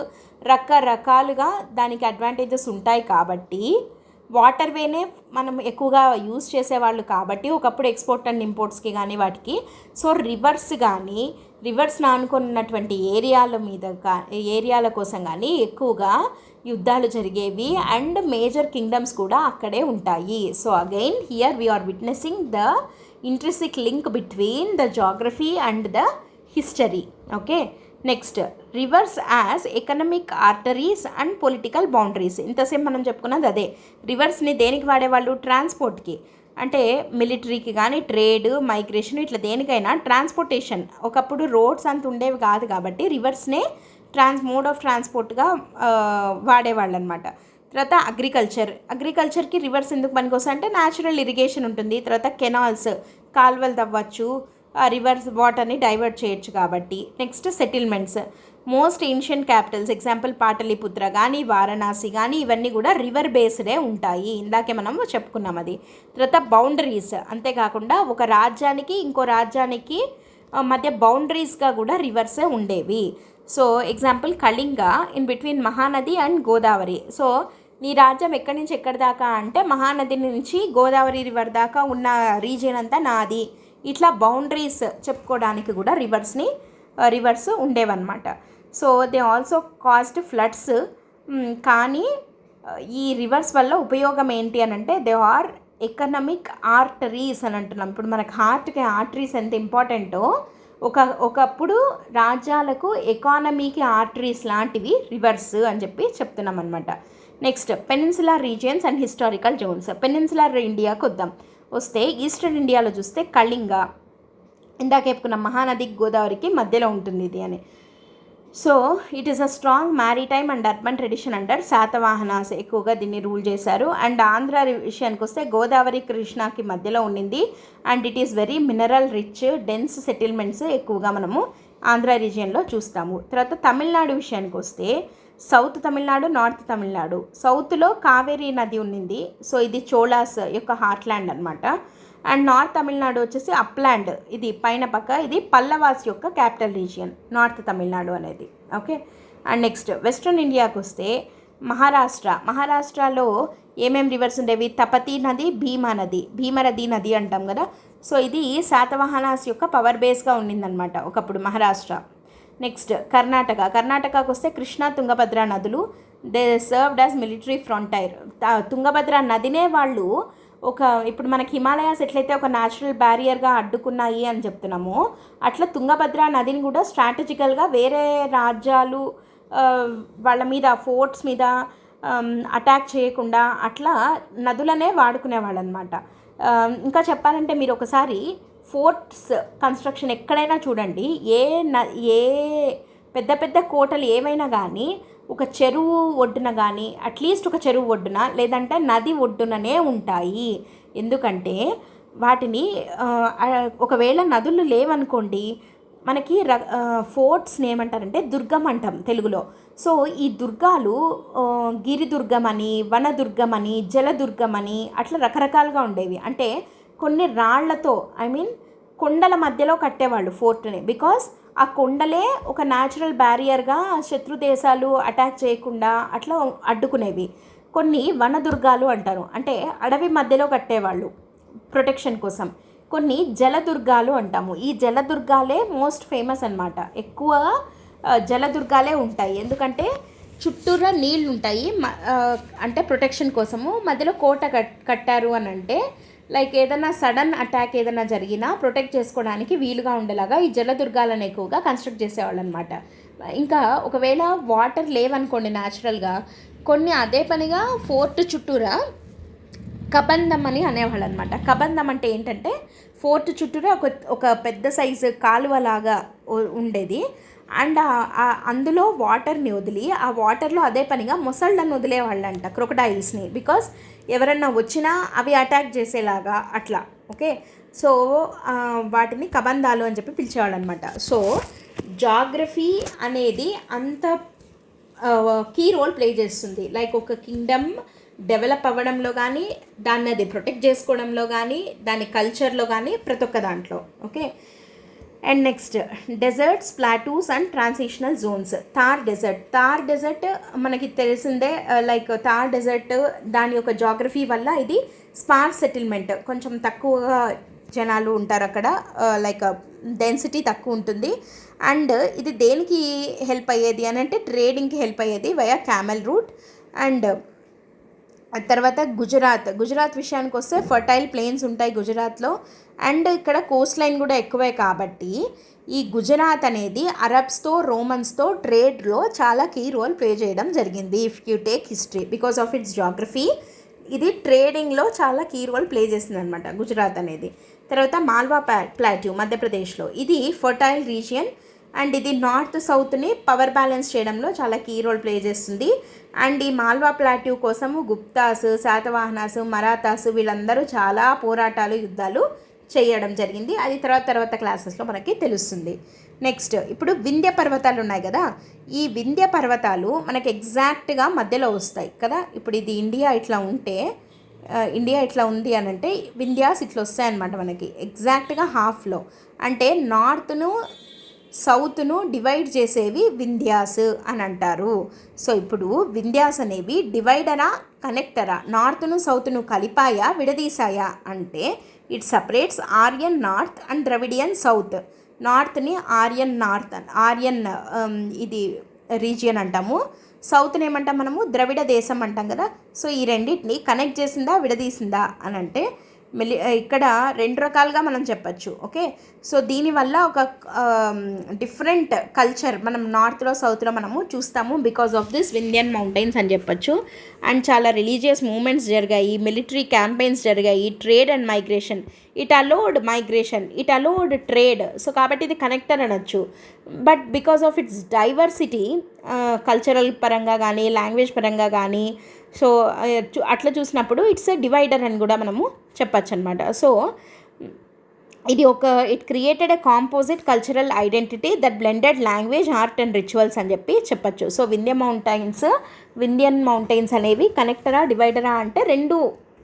రకరకాలుగా దానికి అడ్వాంటేజెస్ ఉంటాయి కాబట్టి వాటర్ వేనే మనం ఎక్కువగా యూజ్ చేసేవాళ్ళు కాబట్టి ఒకప్పుడు ఎక్స్పోర్ట్ అండ్ ఇంపోర్ట్స్కి కానీ వాటికి. సో రివర్స్ని ఆనుకున్నటువంటి ఏరియాల కోసం కానీ ఎక్కువగా యుద్ధాలు జరిగేవి అండ్ మేజర్ కింగ్డమ్స్ కూడా అక్కడే ఉంటాయి. So again here we are witnessing the interesting link between the geography and the history. Okay, next rivers as economic arteries and political boundaries. ఇంతసేపు మనం చెప్పుకున్నది అదే. రివర్స్ని దేనికి వాడేవాళ్ళు? ట్రాన్స్పోర్ట్కి, అంటే మిలిటరీకి కానీ, ట్రేడ్, మైగ్రేషన్, ఇట్లా దేనికైనా ట్రాన్స్పోర్టేషన్. ఒకప్పుడు రోడ్స్ అంత ఉండేవి కాదు కాబట్టి రివర్స్నే మోడ్ ఆఫ్ ట్రాన్స్పోర్ట్గా వాడేవాళ్ళు అనమాట. తర్వాత అగ్రికల్చర్కి రివర్స్ ఎందుకు పనికొస్తాయి అంటే న్యాచురల్ ఇరిగేషన్ ఉంటుంది. తర్వాత కెనాల్స్, కాలువలు తవ్వచ్చు, రివర్స్ వాటర్ని డైవర్ట్ చేయొచ్చు కాబట్టి. Next settlements, most ancient Capitals example Pataliputra కానీ వారణాసి కానీ ఇవన్నీ కూడా రివర్ బేస్డే ఉంటాయి. ఇందాకే మనం చెప్పుకున్నాం అది. తర్వాత బౌండరీస్, అంతేకాకుండా ఒక రాజ్యానికి ఇంకో రాజ్యానికి మధ్య బౌండరీస్గా కూడా రివర్సే ఉండేవి. So example Kalinga in between Mahanadi and Godavari. So నీ రాజ్యం ఎక్కడి నుంచి ఎక్కడి దాకా అంటే మహానది నుంచి గోదావరి రివర్ దాకా ఉన్న రీజియన్ అంతా నాది. ఇట్లా బౌండరీస్ చెప్పుకోవడానికి కూడా రివర్స్ ఉండేవన్నమాట. So they also caused floods. కానీ ఈ రివర్స్ వల్ల ఉపయోగం ఏంటి అని అంటే దే ఆర్ ఎకనమిక్ ఆర్టరీస్ అని అంటున్నాం. ఇప్పుడు మనకు హార్ట్కి ఆర్టరీస్ ఎంత ఇంపార్టెంటో ఒకప్పుడు రాజ్యాలకు ఎకానమీకి ఆర్టరీస్ లాంటివి రివర్స్ అని చెప్తున్నాం అనమాట. Next peninsular regions and historical zones. Peninsular ఇండియాకు వస్తే ఈస్టర్న్ ఇండియాలో చూస్తే కళింగ, ఇందాక చెప్పుకున్న మహానది గోదావరికి మధ్యలో ఉంటుంది ఇది అని. So it is a strong maritime and urban tradition under Satavahanas ఎక్కువగా దీన్ని రూల్ చేశారు. అండ్ ఆంధ్ర విషయానికి వస్తే గోదావరి కృష్ణాకి మధ్యలో ఉండింది. And it is very mineral rich dense settlements ఎక్కువగా మనము ఆంధ్ర రీజియన్లో చూస్తాము. తర్వాత తమిళనాడు విషయానికి వస్తే సౌత్ తమిళనాడు, నార్త్ తమిళనాడు. సౌత్లో కావేరీ నది ఉండింది. సో ఇది చోళాస్ యొక్క హార్ట్లాండ్ అనమాట. అండ్ నార్త్ తమిళనాడు వచ్చేసి అప్లాండ్, ఇది పైన పక్క, ఇది పల్లవాస్ యొక్క క్యాపిటల్ రీజియన్ నార్త్ తమిళనాడు అనేది. ఓకే. అండ్ నెక్స్ట్ వెస్ట్రన్ ఇండియాకి వస్తే మహారాష్ట్రలో ఏమేమి రివర్స్ ఉండేవి? తపతీ నది, భీమరది నది అంటాం కదా. సో ఇది శాతవాహనాస్ యొక్క పవర్ బేస్గా ఉండిందనమాట ఒకప్పుడు మహారాష్ట్ర. నెక్స్ట్ కర్ణాటకకు వస్తే కృష్ణా, తుంగభద్ర నదులు they served as military frontier. Tungabhadra నదినే వాళ్ళు ఇప్పుడు మనకి హిమాలయాస్ ఎట్లయితే ఒక న్యాచురల్ బ్యారియర్గా అడ్డుకున్నాయి అని చెప్తున్నామో, అట్లా తుంగభద్ర నదిని కూడా స్ట్రాటజికల్గా వేరే రాజ్యాలు వాళ్ళ మీద ఫోర్ట్స్ మీద అటాక్ చేయకుండా అట్లా నదులనే వాడుకునేవాళ్ళు అనమాట. ఇంకా చెప్పాలంటే మీరు ఒకసారి ఫోర్ట్స్ కన్స్ట్రక్షన్ ఎక్కడైనా చూడండి, ఏ పెద్ద పెద్ద కోటలు ఏమైనా కానీ ఒక చెరువు ఒడ్డున కానీ అట్లీస్ట్ ఒక చెరువు ఒడ్డున లేదంటే నది ఒడ్డుననే ఉంటాయి. ఎందుకంటే వాటిని ఒకవేళ నదులు లేవనుకోండి, మనకి ఫోర్ట్స్ని ఏమంటారంటే దుర్గం అంటాం తెలుగులో. సో ఈ దుర్గాలు గిరిదుర్గం అని, వనదుర్గం అని, జలదుర్గం అని అట్లా రకరకాలుగా ఉండేవి. అంటే కొన్ని రాళ్లతో కొండల మధ్యలో కట్టేవాళ్ళు ఫోర్ట్ని. బికాస్ ఆ కొండలే ఒక న్యాచురల్ బ్యారియర్గా శత్రు దేశాలు అటాక్ చేయకుండా అట్లా అడ్డుకునేవి. కొన్ని వనదుర్గాలు అంటారు, అంటే అడవి మధ్యలో కట్టేవాళ్ళు ప్రొటెక్షన్ కోసం. కొన్ని జలదుర్గాలు అంటాము. ఈ జలదుర్గాలే మోస్ట్ ఫేమస్ అన్నమాట. ఎక్కువగా జలదుర్గాలే ఉంటాయి, ఎందుకంటే చుట్టూరా నీళ్ళు ఉంటాయి, అంటే ప్రొటెక్షన్ కోసము. మధ్యలో కోట కట్టారు అని అంటే లైక్ ఏదైనా సడన్ అటాక్ ఏదైనా జరిగినా ప్రొటెక్ట్ చేసుకోవడానికి వీలుగా ఉండేలాగా ఈ జలదుర్గాలను ఎక్కువగా కన్స్ట్రక్ట్ చేసేవాళ్ళు అనమాట. ఇంకా ఒకవేళ వాటర్ లేవనుకోండి న్యాచురల్గా, కొన్ని అదే పనిగా ఫోర్ట్ చుట్టూరా కబంధం అని అనేవాళ్ళు అనమాట. కబంధం అంటే ఏంటంటే ఫోర్ట్ చుట్టూరా ఒక పెద్ద సైజు కాలువలాగా ఉండేది. అండ్ అందులో వాటర్ని వదిలి ఆ వాటర్లో అదే పనిగా మొసళ్ళను వదిలేవాళ్ళంట, క్రొకడైల్స్ని. బికాస్ ఎవరన్నా వచ్చినా అవి అటాక్ చేసేలాగా అట్లా. ఓకే. సో వాటిని కబంధాలు అని చెప్పి పిలిచేవాళ్ళు అనమాట. సో జాగ్రఫీ అనేది అంత కీ రోల్ ప్లే చేస్తుంది. లైక్ ఒక కింగ్డమ్ డెవలప్ అవ్వడంలో కానీ, దాన్ని అది ప్రొటెక్ట్ చేసుకోవడంలో కానీ, దాని కల్చర్లో కానీ, ప్రతి ఒక్క దాంట్లో. Okay. And next deserts, plateaus and transitional zones. Thar desert మనకి తెలిసిందే. లైక్ థార్ డెజర్ట్ దాని యొక్క జాగ్రఫీ వల్ల ఇది స్పార్స్ సెటిల్మెంట్, కొంచెం తక్కువగా జనాలు ఉంటారు అక్కడ, లైక్ డెన్సిటీ తక్కువ ఉంటుంది. అండ్ ఇది దేనికి హెల్ప్ అయ్యేది అని అంటే ట్రేడింగ్కి హెల్ప్ అయ్యేది వయా క్యామెల్ రూట్. అండ్ తర్వాత గుజరాత్ విషయానికి వస్తే ఫర్టైల్ ప్లేన్స్ ఉంటాయి గుజరాత్లో. అండ్ ఇక్కడ కోస్ట్ లైన్ కూడా ఎక్కువే కాబట్టి ఈ గుజరాత్ అనేది అరబ్స్తో, రోమన్స్తో ట్రేడ్లో చాలా కీ రోల్ ప్లే చేయడం జరిగింది. If you take history, because of it's geography ఇది ట్రేడింగ్లో చాలా కీ రోల్ ప్లే చేస్తుంది అనమాట గుజరాత్ అనేది. తర్వాత మాల్వా ప్లాట్యూ మధ్యప్రదేశ్లో, ఇది ఫర్టైల్ రీజియన్. అండ్ ఇది నార్త్ సౌత్ని పవర్ బ్యాలెన్స్ చేయడంలో చాలా కీ రోల్ ప్లే చేస్తుంది. అండ్ ఈ మాల్వా ప్లాట్యూ కోసము గుప్తాస్, శాతవాహనాస్, మరాఠాస్ వీళ్ళందరూ చాలా పోరాటాలు, యుద్ధాలు చేయడం జరిగింది. అది తర్వాత క్లాసెస్లో మనకి తెలుస్తుంది. నెక్స్ట్ ఇప్పుడు వింధ్య పర్వతాలు ఉన్నాయి కదా, ఈ వింధ్య పర్వతాలు మనకి ఎగ్జాక్ట్గా మధ్యలో వస్తాయి కదా. ఇప్పుడు ఇది ఇండియా ఇట్లా ఉంటే, ఇండియా ఇట్లా ఉంది అని అంటే వింధ్యాస్ ఇట్లా వస్తాయన్నమాట మనకి ఎగ్జాక్ట్గా హాఫ్లో. అంటే నార్త్ను సౌత్ను డివైడ్ చేసేవి వింధ్యాస్ అని అంటారు. సో ఇప్పుడు వింధ్యాస్ అనేవి డివైడరా, కనెక్టరా, నార్త్ను సౌత్ను కలిపాయా, విడదీసాయా అంటే it separates Aryan north and Dravidian south. నార్త్ని ఆర్యన్ నార్త్, ఆర్యన్ ఇది రీజియన్ అంటాము. సౌత్ని ఏమంటాం మనము, ద్రవిడ దేశం అంటాం కదా. సో ఈ రెండింటిని కనెక్ట్ చేసిందా, విడదీసిందా అని అంటే ఇక్కడ రెండు రకాలుగా మనం చెప్పచ్చు. ఓకే, సో దీనివల్ల ఒక డిఫరెంట్ కల్చర్ మనం నార్త్లో సౌత్లో మనము చూస్తాము because of this Vindhyan mountains అని చెప్పచ్చు. అండ్ చాలా రిలీజియస్ మూమెంట్స్ జరిగాయి, మిలిటరీ క్యాంపెయిన్స్ జరిగాయి, trade and migration. It allowed migration, it allowed trade. So కాబట్టి ఇది కనెక్టర్ అనొచ్చు. But because of it's diversity, cultural పరంగా కానీ లాంగ్వేజ్ పరంగా కానీ, సో అట్లా చూసినప్పుడు ఇట్స్ ఎ డివైడర్ అని కూడా మనము చెప్పచ్చు అనమాట. సో ఇది it created a composite cultural identity that blended language, art and rituals అని చెప్పి చెప్పచ్చు. సో వింధ్యన్ మౌంటైన్స్ అనేవి కనెక్టరా, డివైడరా అంటే రెండు,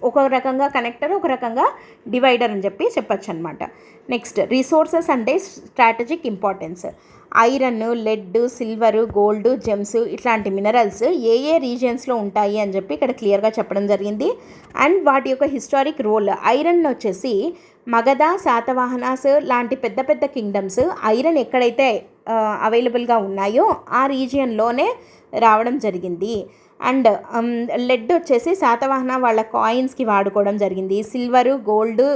ఒక రకంగా కనెక్టర్, ఒక రకంగా డివైడర్ అని చెప్పి చెప్పచ్చు అనమాట. నెక్స్ట్ రిసోర్సెస్ అంటే strategic importance. Iron, lead, silver, gold, gems ఇట్లాంటి మినరల్స్ ఏ రీజియన్స్లో ఉంటాయి అని చెప్పి ఇక్కడ క్లియర్గా చెప్పడం జరిగింది. అండ్ వాటి యొక్క హిస్టారిక్ రోల్. ఐరన్ వచ్చేసి మగధ, శాతవాహనాస్ లాంటి పెద్ద పెద్ద కింగ్డమ్స్ ఐరన్ ఎక్కడైతే అవైలబుల్గా ఉన్నాయో ఆ రీజియన్లోనే రావడం జరిగింది. అండ్ లెడ్ వచ్చేసి శాతవాహన వాళ్ళ కాయిన్స్కి వాడుకోవడం జరిగింది. సిల్వరు, గోల్డ్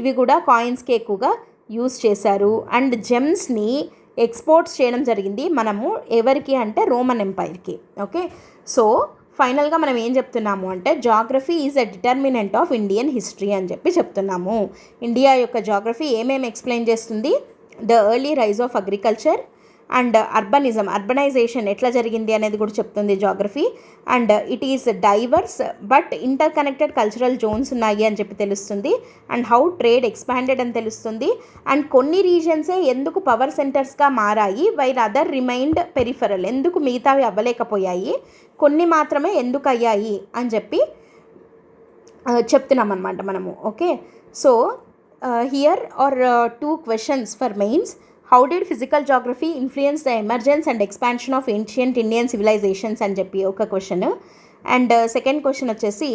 ఇవి కూడా కాయిన్స్కి ఎక్కువగా యూజ్ చేశారు. అండ్ జెమ్స్ని ఎక్స్పోర్ట్స్ చేయడం జరిగింది మనము ఎవరికి అంటే రోమన్ ఎంపైర్కి. ఓకే, సో ఫైనల్గా మనం ఏం చెప్తున్నాము అంటే geography is a determinant of Indian history అని చెప్పి చెప్తున్నాము. ఇండియా యొక్క జాగ్రఫీ ఏమేమి ఎక్స్ప్లెయిన్ చేస్తుంది? The early rise of agriculture and urbanization ఎట్లా జరిగింది అనేది కూడా చెప్తుంది geography. And it is diverse but interconnected cultural zones ఉన్నాయి అని చెప్పి తెలుస్తుంది. అండ్ హౌ ట్రేడ్ ఎక్స్పాండెడ్ అని తెలుస్తుంది. అండ్ కొన్ని రీజన్సే ఎందుకు పవర్ సెంటర్స్గా మారాయి, వైల్ అదర్ రిమైండ్ పెరిఫరల్, ఎందుకు మిగతావి అవ్వలేకపోయాయి, కొన్ని మాత్రమే ఎందుకు అయ్యాయి అని చెప్పి చెప్తున్నాం అన్నమాట మనము. Okay, so here are 2 questions for mains. How did physical geography influence the emergence and expansion of ancient Indian civilizations అని చెప్పి ఒక క్వశ్చన్. అండ్ సెకండ్ క్వశ్చన్ వచ్చేసి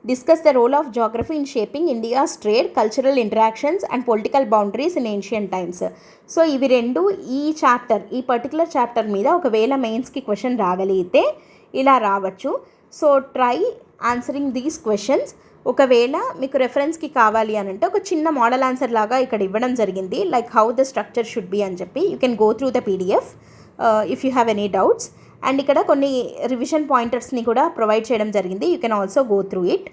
discuss the role of geography in shaping India's trade, cultural interactions and political boundaries in ancient times. So ఇవి రెండు ఈ particular chapter మీద ఒకవేళ మెయిన్స్కి క్వశ్చన్ రాగలిగితే ఇలా రావచ్చు. So try answering these questions. ఒకవేళ మీకు రెఫరెన్స్కి కావాలి అని అంటే ఒక చిన్న మోడల్ ఆన్సర్ లాగా ఇక్కడ ఇవ్వడం జరిగింది, like how the structure should be అని చెప్పి. You can go through the PDF if you have any doubts. And ఇక్కడ కొన్ని రివిజన్ పాయింటర్స్ని కూడా ప్రొవైడ్ చేయడం జరిగింది, you can also go through it.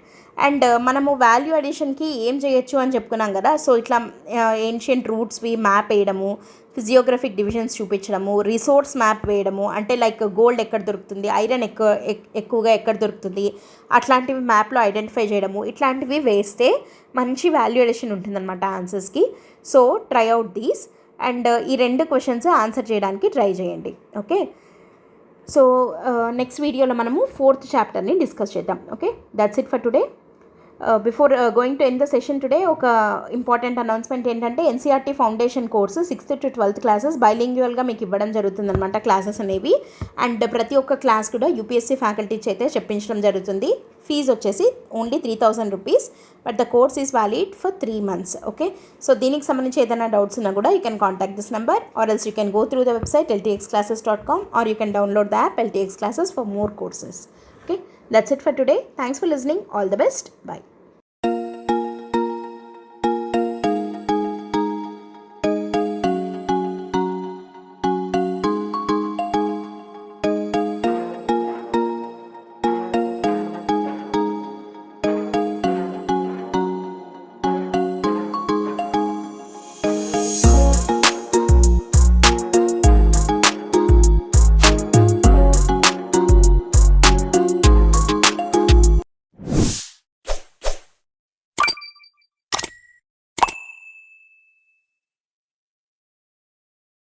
And మనము వాల్యూ అడిషన్కి ఏం చేయొచ్చు అని చెప్పుకున్నాం కదా. సో ఇట్లా ఏన్షియంట్ రూట్స్వి మ్యాప్ వేయడము, ఫిజియోగ్రఫిక్ డివిజన్స్ చూపించడము, రిసోర్స్ మ్యాప్ వేయడము, అంటే లైక్ గోల్డ్ ఎక్కడ దొరుకుతుంది, ఐరన్ ఎక్కువగా ఎక్కడ దొరుకుతుంది, అట్లాంటివి మ్యాప్లో ఐడెంటిఫై చేయడము, ఇట్లాంటివి వేస్తే మంచి వాల్యూ అడిషన్ ఉంటుందన్నమాట ఆన్సర్స్కి. So try out these. And ఈ 2 క్వశ్చన్స్ ఆన్సర్ చేయడానికి ట్రై చేయండి. ఓకే, సో నెక్స్ట్ వీడియోలో మనము 4th చాప్టర్ని డిస్కస్ చేద్దాం. Okay, that's it for today. Before going to end the session today, ఒక ఇంపార్టెంట్ అనౌన్స్మెంట్ ఏంటంటే NCERT foundation course 6th to 12th classes బైలింగ్యువల్గా మీకు ఇవ్వడం జరుగుతుందన్నమాట క్లాసెస్ అనేవి. అండ్ ప్రతి ఒక్క క్లాస్ కూడా యూపీఎస్సీ ఫ్యాకల్టీ చేతే చెప్పించడం జరుగుతుంది. ఫీజు వచ్చేసి only 3,000 rupees, but the course is valid for 3 months. Okay, so దీనికి సంబంధించి ఏదైనా డౌట్స్ ఉన్నా కూడా you can contact this number, or else you can go through the website ltxclasses.com, or you can download the app LTX Classes for more courses. Okay, that's it for today. Thanks for listening. All the best. Bye.